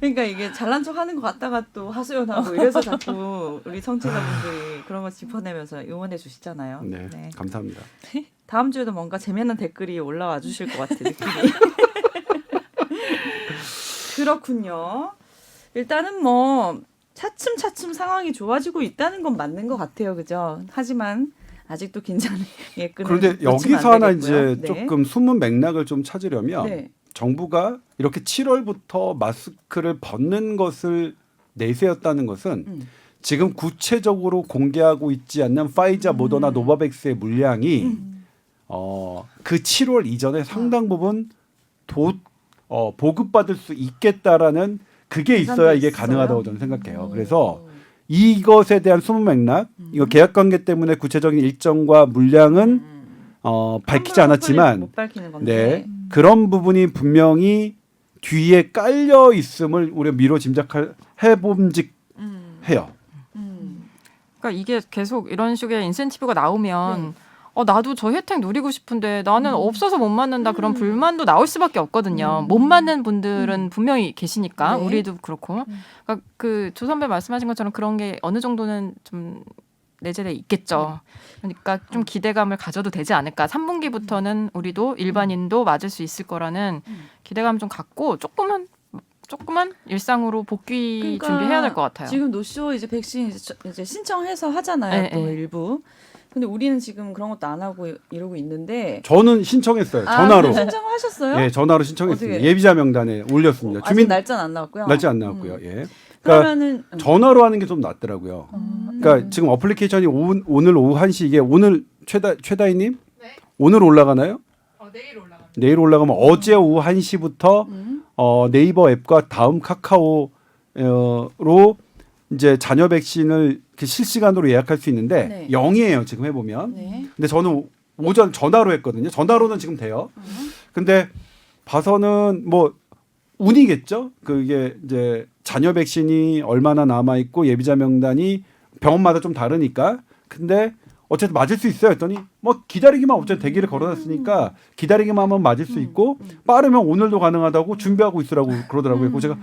그러니까 이게 잘난 척 하는 것 같다가 또 하소연하고 이래서 자꾸 우리 청취자분들이 그런 거 짚어내면서 응원해 주시잖아요. 네, 감사합니다. 다음 주에도 뭔가 재미있는 댓글이 올라와 주실 것 같은 느낌이. 그렇군요. 일단은 뭐 차츰 상황이 좋아지고 있다는 건 맞는 것 같아요. 그죠? 하지만 아직도 긴장의 끈을 그런데 놓치면 여기서 안 하나 되겠고요. 이제 네. 조금 숨은 맥락을 좀 찾으려면 네. 정부가 이렇게 7월부터 마스크를 벗는 것을 내세웠다는 것은 지금 구체적으로 공개하고 있지 않는 파이자, 모더나, 노바백스의 물량이 그 7월 이전에 상당 부분 보급받을 수 있겠다라는 그게 있어야 이게 있어요? 가능하다고 저는 생각해요. 그래서 이것에 대한 숨은 맥락, 이거 계약관계 때문에 구체적인 일정과 물량은 밝히지 않았지만 못 밝히는 건데. 네, 그런 부분이 분명히 뒤에 깔려 있음을 우리가 미뤄 해봄직해요. 그러니까 이게 계속 이런 식의 인센티브가 나오면 나도 저 혜택 누리고 싶은데 나는 없어서 못 맞는다 그런 불만도 나올 수밖에 없거든요. 못 맞는 분들은 분명히 계시니까 네. 우리도 그렇고 그러니까 그 조 선배 말씀하신 것처럼 그런 게 어느 정도는 좀 내재돼 있겠죠. 그러니까 좀 기대감을 가져도 되지 않을까. 3분기부터는 우리도 일반인도 맞을 수 있을 거라는 기대감 좀 갖고 조금만 일상으로 복귀 그러니까 준비해야 될 것 같아요. 지금 노쇼 이제 백신 이제 신청해서 하잖아요. 네, 또 네. 일부. 근데 우리는 지금 그런 것도 안 하고 이러고 있는데. 저는 신청했어요. 전화로. 신청하셨어요? 예, 전화로 신청했습니다. 어떻게? 예비자 명단에 올렸습니다. 아직 날짜는 안 나왔고요. 날짜 안 나왔고요. 예. 그러니까 그러면은 전화로 하는 게 좀 낫더라고요. 그러니까 지금 어플리케이션이 오늘 오후 1시 이게 오늘 최다희님 네. 오늘 올라가나요? 내일 올라갑니다. 내일 올라가면 어제 오후 1시부터 네이버 앱과 다음 카카오로 이제 자녀 백신을 실시간으로 예약할 수 있는데 네. 0이에요 지금 해보면. 네. 근데 저는 오전 전화로 했거든요. 전화로는 지금 돼요. 근데 봐서는 뭐 운이겠죠. 그게 이제 자녀 백신이 얼마나 남아 있고 예비자 명단이 병원마다 좀 다르니까. 근데 어쨌든 맞을 수 있어요. 했더니 뭐 기다리기만 어쨌든 대기를 걸어놨으니까 기다리기만 하면 맞을 수 있고 빠르면 오늘도 가능하다고 준비하고 있으라고 그러더라고요. 그래서 제가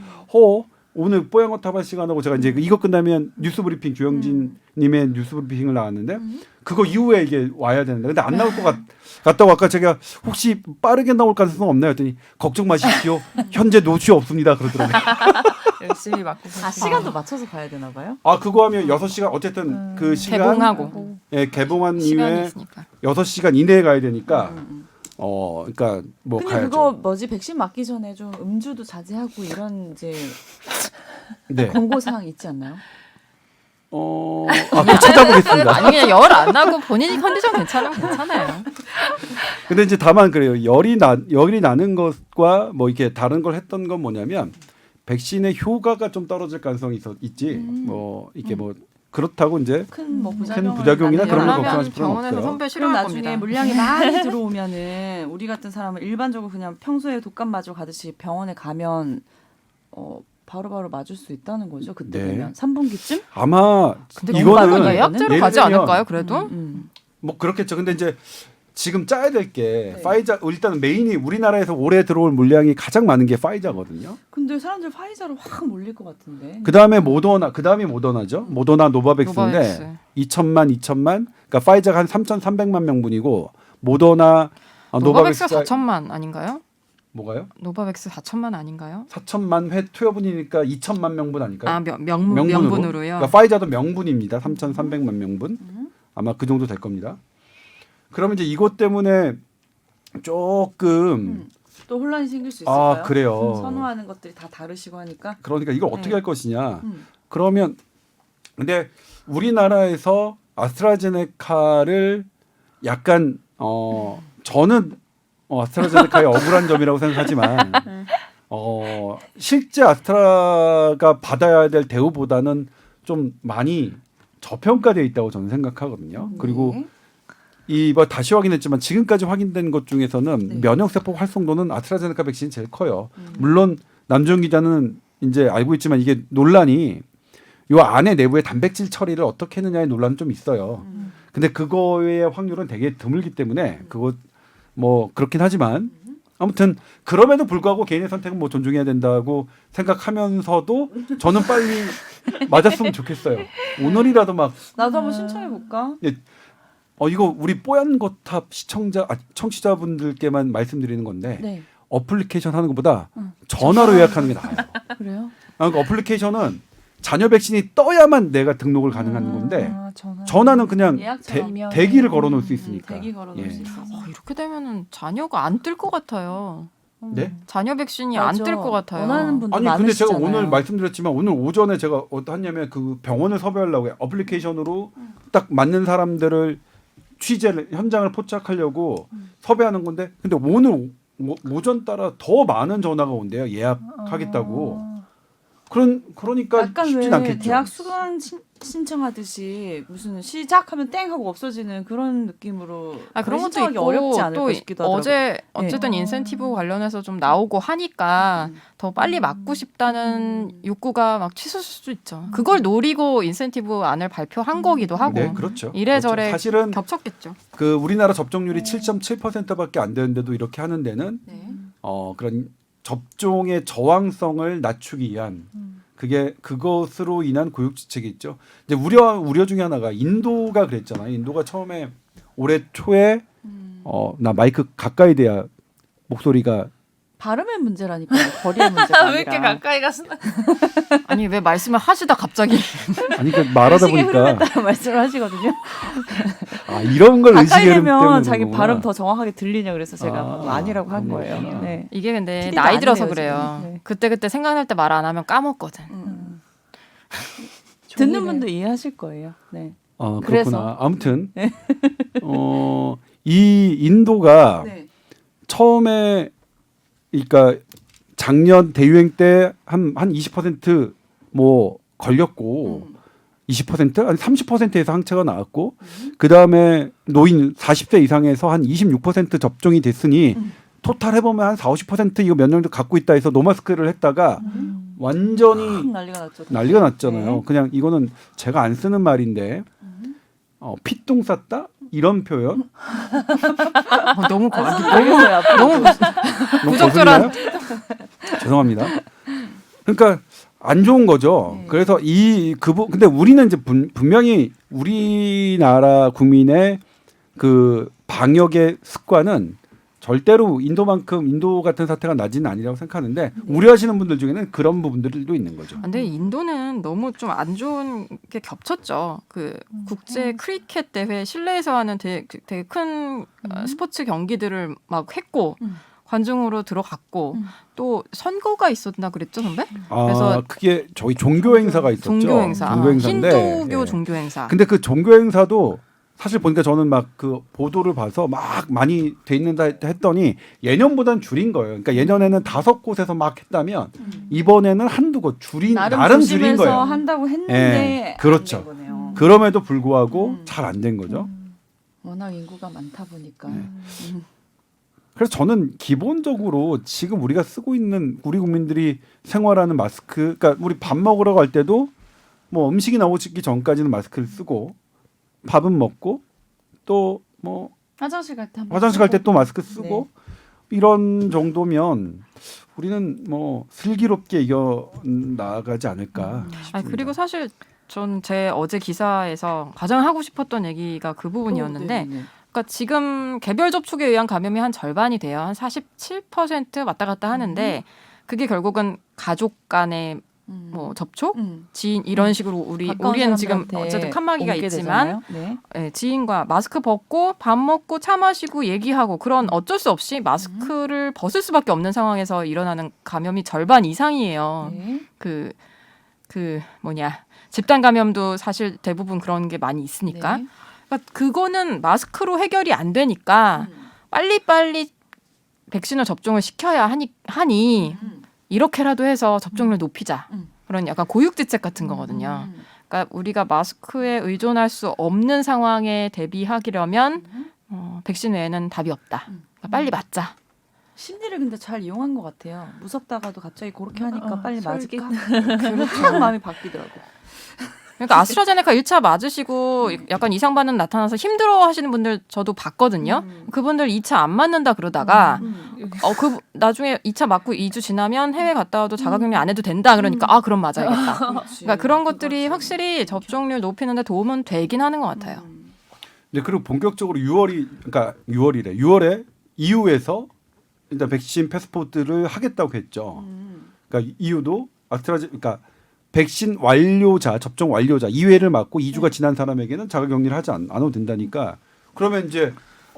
오늘 뽀양어타발 시간하고 제가 이제 이거 끝나면 뉴스브리핑 주영진님의 뉴스브리핑을 나왔는데 그거 이후에 이게 와야 되는데 근데 안 나올 것 같다고 아까 제가 혹시 빠르게 나올 가능성 없나요? 했더니 걱정 마십시오. 현재 노쇼 없습니다. 그러더라고요. 열심히 맞고 계세요. 시간도 맞춰서 가야 되나 봐요? 아 그거 하면 6시간 어쨌든 그 시간 개봉하고 예, 개봉한 시간이 이후에 있으니까. 6시간 이내에 가야 되니까 그러니까 뭐 근데 가야죠. 그거 뭐지 백신 맞기 전에 좀 음주도 자제하고 이런 이제 네. 권고 사항 있지 않나요? 그거 찾아보겠습니다. 아니 그냥 열 안 나고 본인이 컨디션 괜찮으면 괜찮아요. 근데 이제 다만 그래요. 열이 나는 것과 뭐 이렇게 다른 걸 했던 건 뭐냐면 백신의 효과가 좀 떨어질 가능성이 있지. 뭐 이게 뭐 그렇다고 이제 큰 뭐 큰 부작용이나 그런 걸 열나면 걱정하실 필요는 병원에서 없어요. 선배 그럼 싫어할 나중에 겁니다. 물량이 많이 들어오면은 우리 같은 사람은 일반적으로 그냥 평소에 독감 맞으러 가듯이 병원에 가면 바로바로 맞을 수 있다는 거죠. 그때 네. 되면 3분기쯤? 아마 근데 이거는 이거는 예약제로 예를 가지 들면 않을까요? 그래도 뭐 그렇겠죠. 근데 이제 지금 짜야 될 게 네. 파이자 일단 메인이 우리나라에서 올해 들어올 물량이 가장 많은 게 파이자거든요. 근데 사람들 파이자로 확 몰릴 것 같은데. 그다음에 그다음이 모더나죠. 모더나 노바백스인데 노바백스. 2천만 그러니까 파이자가 한 3,300만 명분이고 모더나 노바백스 노바백스가 4천만 아닌가요? 뭐가요? 노바백스 4천만 아닌가요? 4천만 회 투여분이니까 2천만 명분 아닐까요? 아 명분으로요. 그러니까 파이자도 명분입니다. 3,300만 명분. 아마 그 정도 될 겁니다. 그러면 이제 이것 때문에 조금 또 혼란이 생길 수 있을까요? 아 그래요. 선호하는 것들이 다 다르시고 하니까. 그러니까 이걸 어떻게 네. 할 것이냐. 그러면 근데 우리나라에서 아스트라제네카를 약간 저는 아스트라제네카의 억울한 점이라고 생각하지만 실제 아스트라가 받아야 될 대우보다는 좀 많이 저평가되어 있다고 저는 생각하거든요. 그리고 뭐 다시 확인했지만 지금까지 확인된 것 중에서는 네. 면역세포 활성도는 아스트라제네카 백신이 제일 커요. 물론 남주현 기자는 이제 알고 있지만 이게 논란이 요 안에 내부의 단백질 처리를 어떻게 했느냐의 논란은 좀 있어요. 근데 그거의 확률은 되게 드물기 때문에 그거 뭐 그렇긴 하지만 아무튼 그럼에도 불구하고 개인의 선택은 뭐 존중해야 된다고 생각하면서도 저는 빨리 맞았으면 좋겠어요. 오늘이라도 막 나도 한번 신청해 볼까? 이거 우리 뽀얀거탑 청취자분들께만 말씀드리는 건데 네. 어플리케이션 하는 것보다 전화로 예약하는 게 나아요. 그래요? 그러니까 어플리케이션은 자녀 백신이 떠야만 내가 등록을 가능한 건데 전화. 전화는 그냥 예약처럼. 대기를 걸어놓을 수 있으니까. 대기 걸어놓을 예. 수 있어서. 이렇게 되면은 자녀가 안 뜰 것 같아요. 네? 자녀 백신이 맞아. 안 뜰 것 같아요. 원하는 분도 아니 근데 제가 많으시잖아요. 오늘 말씀드렸지만 오늘 오전에 제가 어떠했냐면 그 병원을 섭외하려고 해요. 어플리케이션으로 딱 맞는 사람들을 현장을 포착하려고 섭외하는 건데 근데 오늘 오전 따라 더 많은 전화가 온대요. 예약하겠다고. 그러니까 약간 쉽진 왜 않겠죠. 대학 수강 신청하듯이 무슨 시작하면 땡 하고 없어지는 그런 느낌으로 그런 것도 신청하기 있고 어렵지 않을까 또 싶기도 하더라고요. 어제 어쨌든 인센티브 관련해서 좀 나오고 하니까 더 빨리 맞고 싶다는 욕구가 막 치솟을 수 있죠. 그걸 노리고 인센티브 안을 발표한 거기도 하고 네, 그렇죠. 이래저래 그렇죠. 사실은 겹쳤겠죠. 그 우리나라 접종률이 7.7%밖에 안 되는데도 이렇게 하는 데는 네. 그런 접종의 저항성을 낮추기 위한 그것으로 인한 고육지책이 있죠. 이제 우려 중에 하나가 인도가 그랬잖아요. 인도가 처음에 올해 초에 나 마이크 가까이 대야 목소리가 발음의 문제라니까 거리의 문제가 아니라. 왜 이렇게 가까이 가서 아니 왜 말씀을 하시다 갑자기 아니 그 말하다 의식의 흐름에 보니까 따라 말씀을 하시거든요. 이런 걸 가까이 의식의 흐름 때문에 되면 자기 그러는구나. 발음 더 정확하게 들리냐 그래서 제가 뭐 아니라고 한 그런 거예요. 거구나. 네. 이게 근데 TV도 나이 들어서 아니네요, 그래요. 지금. 네. 그때 생각날 때 말 안 하면 까먹거든. 듣는 분도 이해하실 거예요. 네. 그렇구나. 그래서. 아무튼 이 인도가 네. 처음에 그러니까 작년 대유행 때 한 20%뭐 걸렸고 20% 아니 30%에서 항체가 나왔고 그 다음에 노인 40세 이상에서 한 26% 접종이 됐으니 토탈 해보면 한 40~50% 이거 면역력 갖고 있다 해서 노마스크를 했다가 완전히 난리가 났죠. 난리가 났잖아요. 네. 그냥 이거는 제가 안 쓰는 말인데 피똥 쌌다 이런 표현 너무 아, 알겠어요. 앞으로. 너무 너무 부적절한. 거슬리나요? 죄송합니다. 그러니까 안 좋은 거죠. 네. 그래서 근데 우리는 이제 분명히 우리나라 국민의 그 방역의 습관은 절대로 인도 같은 사태가 나지는 아니라고 생각하는데 우려하시는 분들 중에는 그런 부분들도 있는 거죠. 근데 인도는 너무 좀 안 좋은 게 겹쳤죠. 그 국제 크리켓 대회 실내에서 하는 되게 큰 스포츠 경기들을 막 했고 관중으로 들어갔고 또 선거가 있었나 그랬죠, 선배? 그래서 그게 저희 종교 행사가 있었죠. 종교 행사, 종교 행사인데. 힌두교 예. 종교 행사. 근데 그 종교 행사도 사실 보니까 저는 막 그 보도를 봐서 막 많이 돼 있는다 했더니 예년보단 줄인 거예요. 그러니까 예년에는 5곳에서 막 했다면 이번에는 한두 곳 나름 줄인 거예요. 한다고 했는데 예, 그렇죠. 안 된 거네요. 그럼에도 불구하고 잘 안 된 거죠. 워낙 인구가 많다 보니까. 그래서 저는 기본적으로 지금 우리가 쓰고 있는 우리 국민들이 생활하는 마스크, 그러니까 우리 밥 먹으러 갈 때도 뭐 음식이 나오기 전까지는 마스크를 쓰고 밥은 먹고 또 뭐 화장실 갈 때 화장실 갈 때 또 마스크 쓰고 이런 정도면 우리는 뭐 슬기롭게 이겨 나가지 않을까 싶습니다. 아니, 그리고 사실 전 제 어제 기사에서 가장 하고 싶었던 얘기가 그 부분이었는데 그러니까 지금 개별 접촉에 의한 감염이 한 절반이 돼요. 한 47% 왔다 갔다 하는데 그게 결국은 가족 간의 뭐 접촉, 지인 이런 식으로 우리는 지금 어쨌든 칸막이가 있지만 네, 지인과 마스크 벗고 밥 먹고 차 마시고 얘기하고 그런 어쩔 수 없이 마스크를 벗을 수밖에 없는 상황에서 일어나는 감염이 절반 이상이에요. 그 뭐냐 집단 감염도 사실 대부분 그런 게 많이 있으니까. 그러니까 그거는 마스크로 해결이 안 되니까 빨리빨리 백신을 접종을 시켜야 하니 이렇게라도 해서 접종률 높이자. 그런 약간 고육지책 같은 거거든요. 그러니까 우리가 마스크에 의존할 수 없는 상황에 대비하려면 백신 외에는 답이 없다. 그러니까 빨리 맞자. 심리를 근데 잘 이용한 것 같아요. 무섭다가도 갑자기 그렇게 하니까 빨리 맞을까? 그렇죠. 마음이 바뀌더라고. 그러니까 아스트라제네카 1차 맞으시고 약간 이상 반응 나타나서 힘들어 하시는 분들 저도 봤거든요. 그분들 2차 안 맞는다 그러다가 나중에 2차 맞고 2주 지나면 해외 갔다 와도 자가격리 안 해도 된다 그러니까 그럼 맞아야겠다. 그러니까 그런 것들이 확실히 접종률 높이는 데 도움은 되긴 하는 것 같아요. 네, 그리고 본격적으로 6월에 EU에서 일단 백신 패스포트를 하겠다고 했죠. 그러니까 EU도 그러니까 백신 완료자, 접종 완료자 2회를 맞고 2주가 지난 사람에게는 자가격리를 하지 않아도 된다니까. 그러면 이제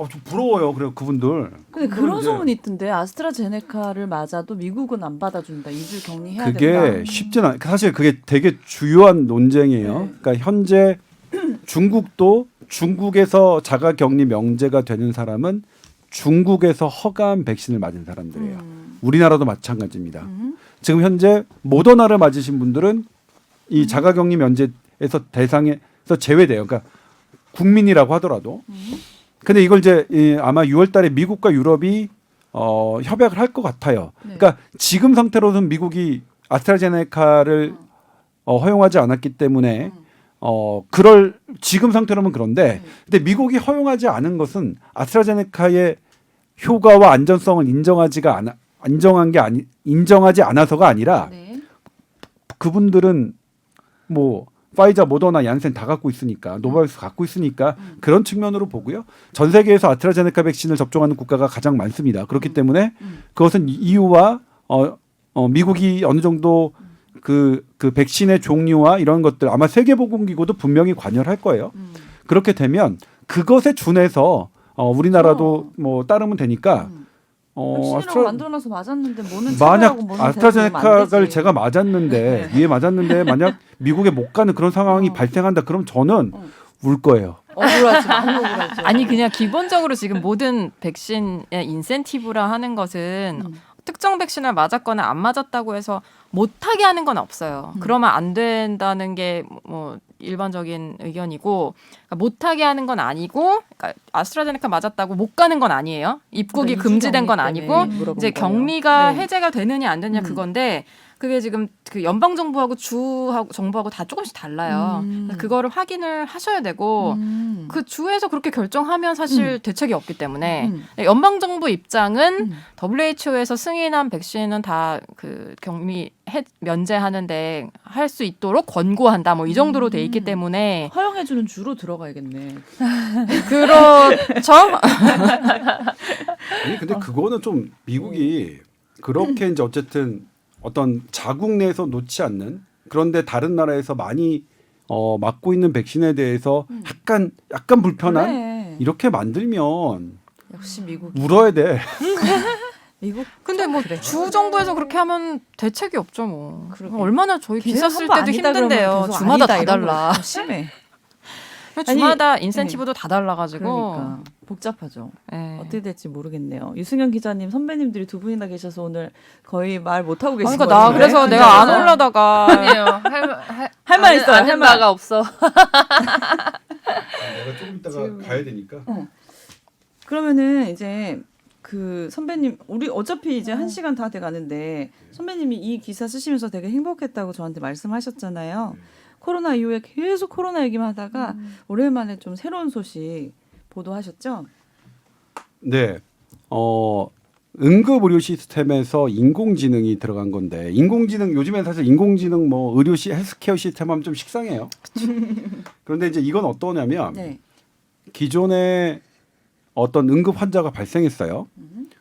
좀 부러워요. 그래 그분들. 근데 그런 소문이 있던데 아스트라제네카를 맞아도 미국은 안 받아준다. 2주 격리해야 된다. 그게 쉽진 않. 사실 그게 되게 주요한 논쟁이에요. 그러니까 현재 중국에서 자가격리 명제가 되는 사람은 중국에서 허가한 백신을 맞은 사람들이에요. 우리나라도 마찬가지입니다. 지금 현재 모더나를 맞으신 분들은 이 자가격리 면제에서 대상에서 제외돼요. 그러니까 국민이라고 하더라도. 근데 이걸 이제 아마 6월달에 미국과 유럽이 협약을 할 것 같아요. 그러니까 지금 상태로는 미국이 아스트라제네카를 허용하지 않았기 때문에 지금 상태로는 그런데 근데 미국이 허용하지 않은 것은 아스트라제네카의 효과와 안전성을 인정하지 않아서가 아니라 그분들은 뭐 파이자, 모더나, 얀센 다 갖고 있으니까 노바백스 갖고 있으니까 그런 측면으로 보고요. 전 세계에서 아스트라제네카 백신을 접종하는 국가가 가장 많습니다. 그렇기 때문에 그것은 EU와 미국이 어느 정도 그 백신의 종류와 이런 것들 아마 세계보건기구도 분명히 관여를 할 거예요. 그렇게 되면 그것에 준해서 우리나라도 뭐 따르면 되니까 백신이라고 만들어놔서 맞았는데 뭐는 만약 차별하고 뭐는 아스트라제네카를 대응하면 안 되지. 제가 맞았는데 위에 맞았는데 만약 미국에 못 가는 그런 상황이 발생한다 그럼 저는 울 거예요. 억울하지, 너무 억울하죠. 아니 그냥 기본적으로 지금 모든 백신의 인센티브라 하는 것은 특정 백신을 맞았거나 안 맞았다고 해서 못하게 하는 건 없어요. 그러면 안 된다는 게 뭐 일반적인 의견이고 그러니까 못하게 하는 건 아니고 그러니까 아스트라제네카 맞았다고 못 가는 건 아니에요. 입국이 그러니까 금지된 건 이주 아니고 격리 때문에 물어본 이제 거예요. 격리가 네. 해제가 되느냐 안 되느냐 그건데 그게 지금 그 연방 정부하고 주하고 정부하고 다 조금씩 달라요. 그래서 그거를 확인을 하셔야 되고 그 주에서 그렇게 결정하면 사실 대책이 없기 때문에 연방 정부 입장은 WHO에서 승인한 백신은 다 그 격리 면제하는데 할 수 있도록 권고한다. 뭐 이 정도로 돼 있기 때문에 허용해주는 주로 들어가야겠네. 그렇죠. 아니 근데 그거는 좀 미국이 그렇게 이제 어쨌든 어떤 자국 내에서 놓지 않는 그런데 다른 나라에서 많이 맞고 있는 백신에 대해서 약간 불편한 그래. 이렇게 만들면 역시 미국. 울어야 돼. 미국. 근데 뭐 주 정부에서 그렇게 하면 대책이 없죠 뭐. 그러게. 얼마나 저희 기사 쓸 걔는 한번 때도 아니다 그러면 힘든데요. 계속 주마다 아니다 다 이런 거 달라. 심해. 주마다 인센티브도 다 달라가지고. 그러니까 복잡하죠. 예. 어떻게 될지 모르겠네요. 유승현 기자님 선배님들이 두 분이나 계셔서 오늘 거의 말 못 하고 계신 그러니까 것 나 같은데. 그래서 내가 안 올라다가 아니에요. 할말 있어요, 할 하는 말. 바가 없어. 내가 조금 있다가 가야 되니까. 그러면은 이제 그 선배님 우리 어차피 이제 1시간 다 돼가는데 선배님이 이 기사 쓰시면서 되게 행복했다고 저한테 말씀하셨잖아요. 코로나 이후에 계속 코로나 얘기만 하다가 오랜만에 좀 새로운 소식 보도하셨죠? 네. 응급 의료 시스템에서 인공지능이 들어간 건데 인공지능 요즘에 사실 인공지능 뭐 의료 헬스케어 시스템 하면 좀 식상해요. 그런데 이제 이건 어떠냐면 네. 기존에 어떤 응급 환자가 발생했어요.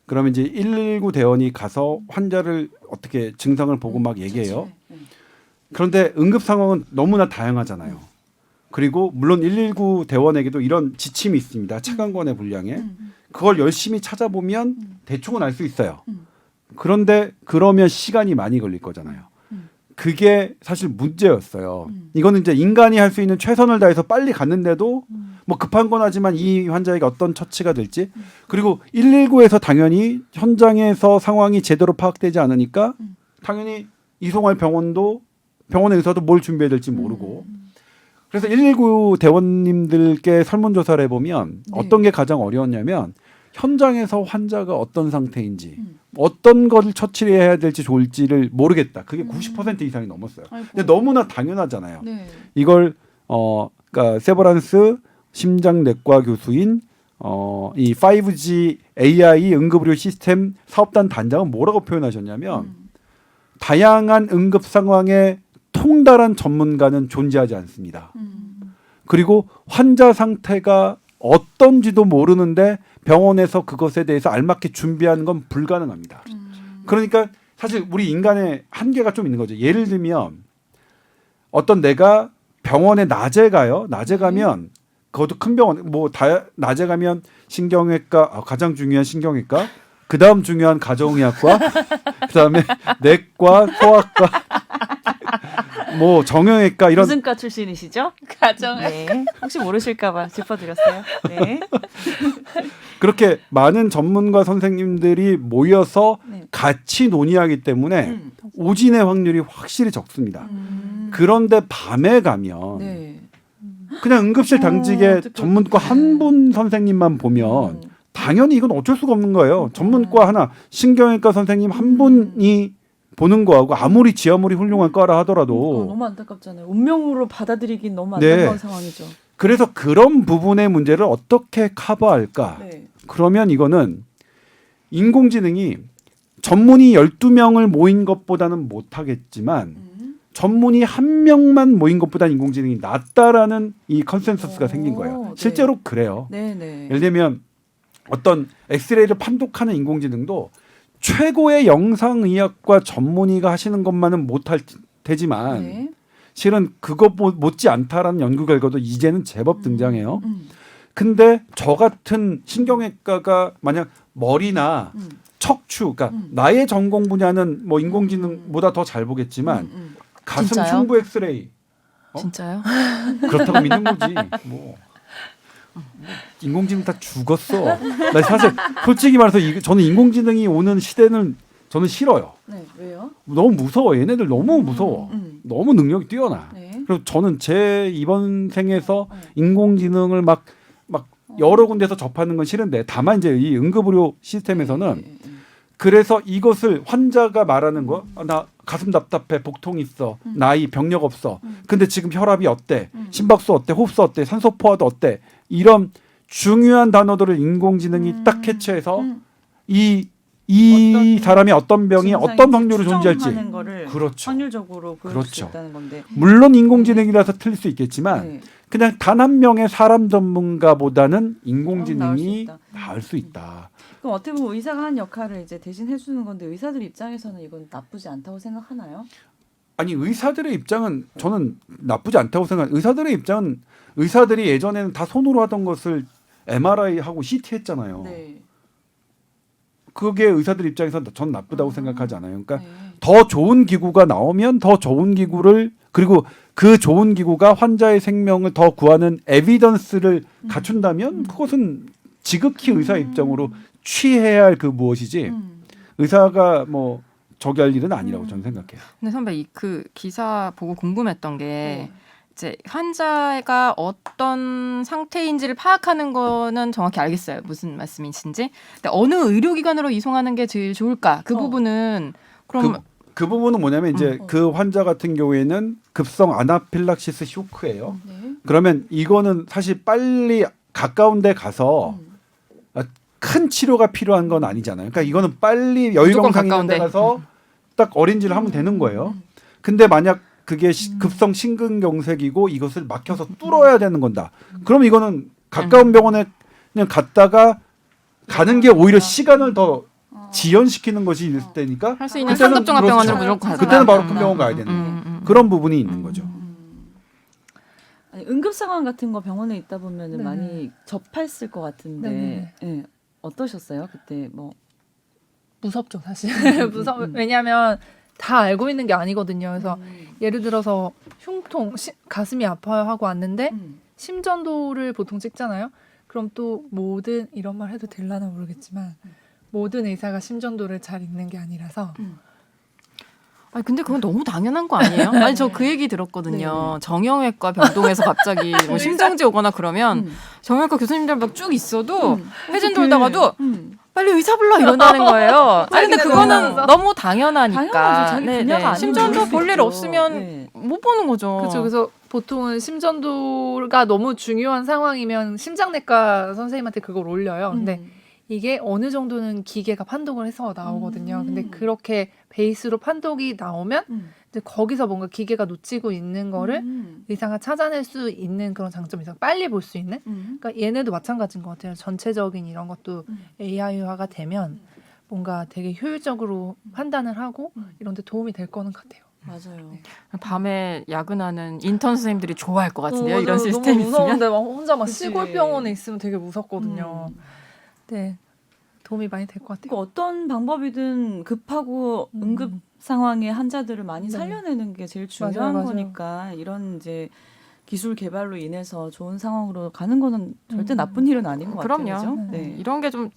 그러면 이제 119 대원이 가서 환자를 어떻게 증상을 보고 막 얘기해요. 그런데 응급 상황은 너무나 다양하잖아요. 그리고 물론 119 대원에게도 이런 지침이 있습니다. 차관권의 분량에. 그걸 열심히 찾아보면 대충은 알 수 있어요. 그런데 그러면 시간이 많이 걸릴 거잖아요. 그게 사실 문제였어요. 이거는 이제 인간이 할 수 있는 최선을 다해서 빨리 갔는데도 뭐 급한 건 하지만 이 환자에게 어떤 처치가 될지 그리고 119에서 당연히 현장에서 상황이 제대로 파악되지 않으니까 당연히 이송할 병원의 의사도 뭘 준비해야 될지 모르고 그래서 119 대원님들께 설문조사를 해보면 어떤 게 가장 어려웠냐면 현장에서 환자가 어떤 상태인지 어떤 것을 처치를 해야 될지 좋을지를 모르겠다. 그게 90% 이상이 넘었어요. 아이고. 근데 너무나 당연하잖아요. 네. 이걸 그러니까 세버란스 심장내과 교수인 이 5G AI 응급의료 시스템 사업단 단장은 뭐라고 표현하셨냐면 다양한 응급 상황에 통달한 전문가는 존재하지 않습니다. 그리고 환자 상태가 어떤지도 모르는데 병원에서 그것에 대해서 알맞게 준비하는 건 불가능합니다. 그러니까 사실 우리 인간의 한계가 좀 있는 거죠. 예를 들면 어떤 내가 병원에 낮에 가요. 낮에 가면 그것도 큰 병원 낮에 가면 신경외과 가장 중요한 신경외과 그다음 중요한 가정의학과 그다음에 내과 소아과 뭐 정형외과 이런 무슨 과 출신이시죠? 가정. 네. 혹시 모르실까봐 짚어드렸어요. 네. 그렇게 많은 전문가 선생님들이 모여서 네. 같이 논의하기 때문에 오진의 확률이 확실히 적습니다. 그런데 밤에 가면 네. 그냥 응급실 당직에 어떡해, 전문과 어떡해. 한 분 선생님만 보면 당연히 이건 어쩔 수가 없는 거예요. 전문과 하나, 신경외과 선생님 한 분이 보는 거하고 아무리 훌륭한 과라 하더라도 너무 안타깝잖아요. 운명으로 받아들이긴 너무 네. 안타까운 상황이죠. 그래서 그런 부분의 문제를 어떻게 커버할까? 네. 그러면 이거는 인공지능이 전문의 12명을 모인 것보다는 못하겠지만 전문의 한 명만 모인 것보다 인공지능이 낫다라는 이 컨센서스가 생긴 거예요. 네. 실제로 그래요. 네네. 예를 들면 어떤 엑스레이를 판독하는 인공지능도 최고의 영상의학과 전문의가 하시는 것만은 못할 테지만 네. 실은 그것 못지 않다라는 연구 결과도 이제는 제법 등장해요. 근데 저 같은 신경외과가 만약 머리나 척추, 그러니까 나의 전공 분야는 뭐 인공지능보다 더 잘 보겠지만 가슴 진짜요? 흉부 엑스레이 진짜요? 그렇다고 믿는 거지. 뭐 인공지능 다 죽었어. 나 사실 솔직히 말해서 저는 인공지능이 오는 시대는 저는 싫어요. 네, 왜요? 너무 무서워. 얘네들 너무 무서워. 너무 능력이 뛰어나. 네. 그리고 저는 제 이번 생에서 인공지능을 막 여러 군데서 접하는 건 싫은데 다만 이제 이 응급의료 시스템에서는 그래서 이것을 환자가 말하는 거, 나 가슴 답답해, 복통 있어, 나이, 병력 없어. 근데 지금 혈압이 어때? 심박수 어때? 호흡수 어때? 산소 포화도 어때? 이런 중요한 단어들을 인공지능이 딱 캐치해서 이 사람이 어떤 병이 어떤 확률로 존재할지 추정하는 거를 그렇죠. 확률적으로 보여줄 수 그렇죠. 있다는 건데. 물론 인공지능이라서 틀릴 수 있겠지만 네. 그냥 단 한 명의 사람 전문가보다는 나을 수 인공지능이 있다. 나을 수 있다. 그럼 어떻게 보면 의사가 한 역할을 이제 대신 해주는 건데 의사들 입장에서는 이건 나쁘지 않다고 생각하나요? 아니 의사들의 입장은 저는 나쁘지 않다고 생각해요. 의사들의 입장은 의사들이 예전에는 다 손으로 하던 것을 MRI 하고 CT 했잖아요. 네. 그게 의사들 입장에서 전 나쁘다고 생각하지 않아요. 그러니까 네. 더 좋은 기구가 나오면 더 좋은 기구를 그리고 그 좋은 기구가 환자의 생명을 더 구하는 에비던스를 갖춘다면 그것은 지극히 의사 입장으로 취해야 할 그 무엇이지 의사가 뭐 저기 할 일은 아니라고 저는 생각해요. 근데 선배 그 기사 보고 궁금했던 게 네. 이제 환자가 어떤 상태인지를 파악하는 거는 정확히 알겠어요. 무슨 말씀이신지. 근데 어느 의료기관으로 이송하는 게 제일 좋을까? 그 부분은 그럼 그 부분은 뭐냐면 이제 그 환자 같은 경우에는 급성 아나필락시스 쇼크예요. 네. 그러면 이거는 사실 빨리 가까운 데 가서 큰 치료가 필요한 건 아니잖아요. 그러니까 이거는 빨리 여의동상 있는 데 가까운데. 가서 딱 어린지를 하면 되는 거예요. 근데 만약 그게 급성 심근경색이고 이것을 막혀서 뚫어야 되는 건다. 그럼 이거는 가까운 병원에 그냥 갔다가 가는 게 오히려 시간을 더 지연시키는 것이 있을 때니까 할 수 있는 그때는 상급종합병원으로 그렇죠. 무조건 가자. 그때는 바로 큰 병원 가야 되는 거예요. 그런 부분이 있는 거죠. 아니, 응급 상황 같은 거 병원에 있다 보면은 네. 많이 접했을 것 같은데 네. 예, 어떠셨어요 그때 뭐? 무섭죠 사실. 왜냐하면 다 알고 있는 게 아니거든요. 그래서 예를 들어서 흉통, 가슴이 아파요 하고 왔는데 심전도를 보통 찍잖아요. 그럼 또 모든 이런 말 해도 될라나 모르겠지만 모든 의사가 심전도를 잘 읽는 게 아니라서 아니 근데 그건 너무 당연한 거 아니에요? 아니 저 그 얘기 들었거든요. 정형외과 병동에서 갑자기 뭐 심정지 오거나 그러면 정형외과 교수님들 막 쭉 있어도 회전 돌다가도 빨리 의사 불러 이런다는 거예요. 아니 근데 그거는 너무 당연하니까. 당연하죠. 자기 분야가 아니면 심전도 모를 수 볼 일 있죠. 없으면 네. 못 보는 거죠. 그렇죠. 그래서 보통은 심전도가 너무 중요한 상황이면 심장내과 선생님한테 그걸 올려요. 근데 이게 어느 정도는 기계가 판독을 해서 나오거든요. 근데 그렇게 베이스로 판독이 나오면 이제 거기서 뭔가 기계가 놓치고 있는 거를 의사가 찾아낼 수 있는 그런 장점이 있어요. 빨리 볼 수 있는. 그러니까 얘네도 마찬가지인 것 같아요. 전체적인 이런 것도 AI화가 되면 뭔가 되게 효율적으로 판단을 하고 이런 데 도움이 될 거는 같아요. 맞아요. 밤에 야근하는 인턴 선생님들이 좋아할 것 같은데요. 맞아요. 이런 시스템이 너무 있으면. 무서운데 막 혼자 막 그치. 시골 병원에 있으면 되게 무섭거든요. 네, 도움이 많이 될 것 같아요. 그러니까 어떤 방법이든 급하고 응급 상황의 환자들을 많이 네. 살려내는 게 제일 중요한 맞아요. 거니까 이런 이제 기술 개발로 인해서 좋은 상황으로 가는 거는 절대 나쁜 일은 아닌 것 같아요. 그럼요. 그죠? 네. 이런 게 좀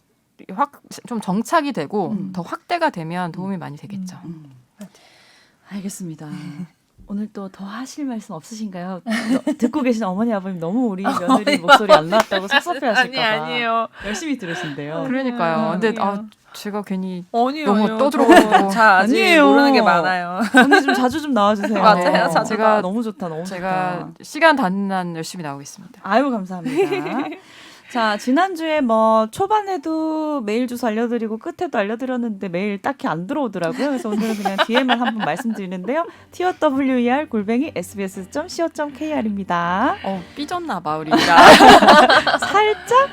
정착이 되고 더 확대가 되면 도움이 많이 되겠죠. 알겠습니다. 오늘 또 더 하실 말씀 없으신가요? 듣고 계신 어머니 아버님 너무 우리 며느리 목소리 안 나왔다고 섭섭해하실까 봐. 아니에요. 열심히 들으신대요. 그러니까요. 근데 아니에요. 제가 괜히 아니요. 너무 아니요. 떠들어가지고. 잘 아직 아니에요. 모르는 게 많아요. 언니 좀 자주 좀 나와주세요. 맞아요. 자주 제가 너무 좋다, 너무 제가 좋다. 시간 닿는 한 열심히 나오겠습니다. 아유 감사합니다. 자 지난주에 뭐 초반에도 메일 주소 알려드리고 끝에도 알려드렸는데 메일 딱히 안 들어오더라고요. 그래서 오늘은 그냥 DM을 한번 말씀드리는데요. TOWER@sbs.co.kr입니다. 삐졌나 봐 우리가. 살짝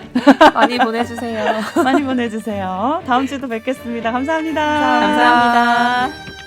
많이 보내주세요. 많이 보내주세요. 다음 주에도 뵙겠습니다. 감사합니다. 감사합니다.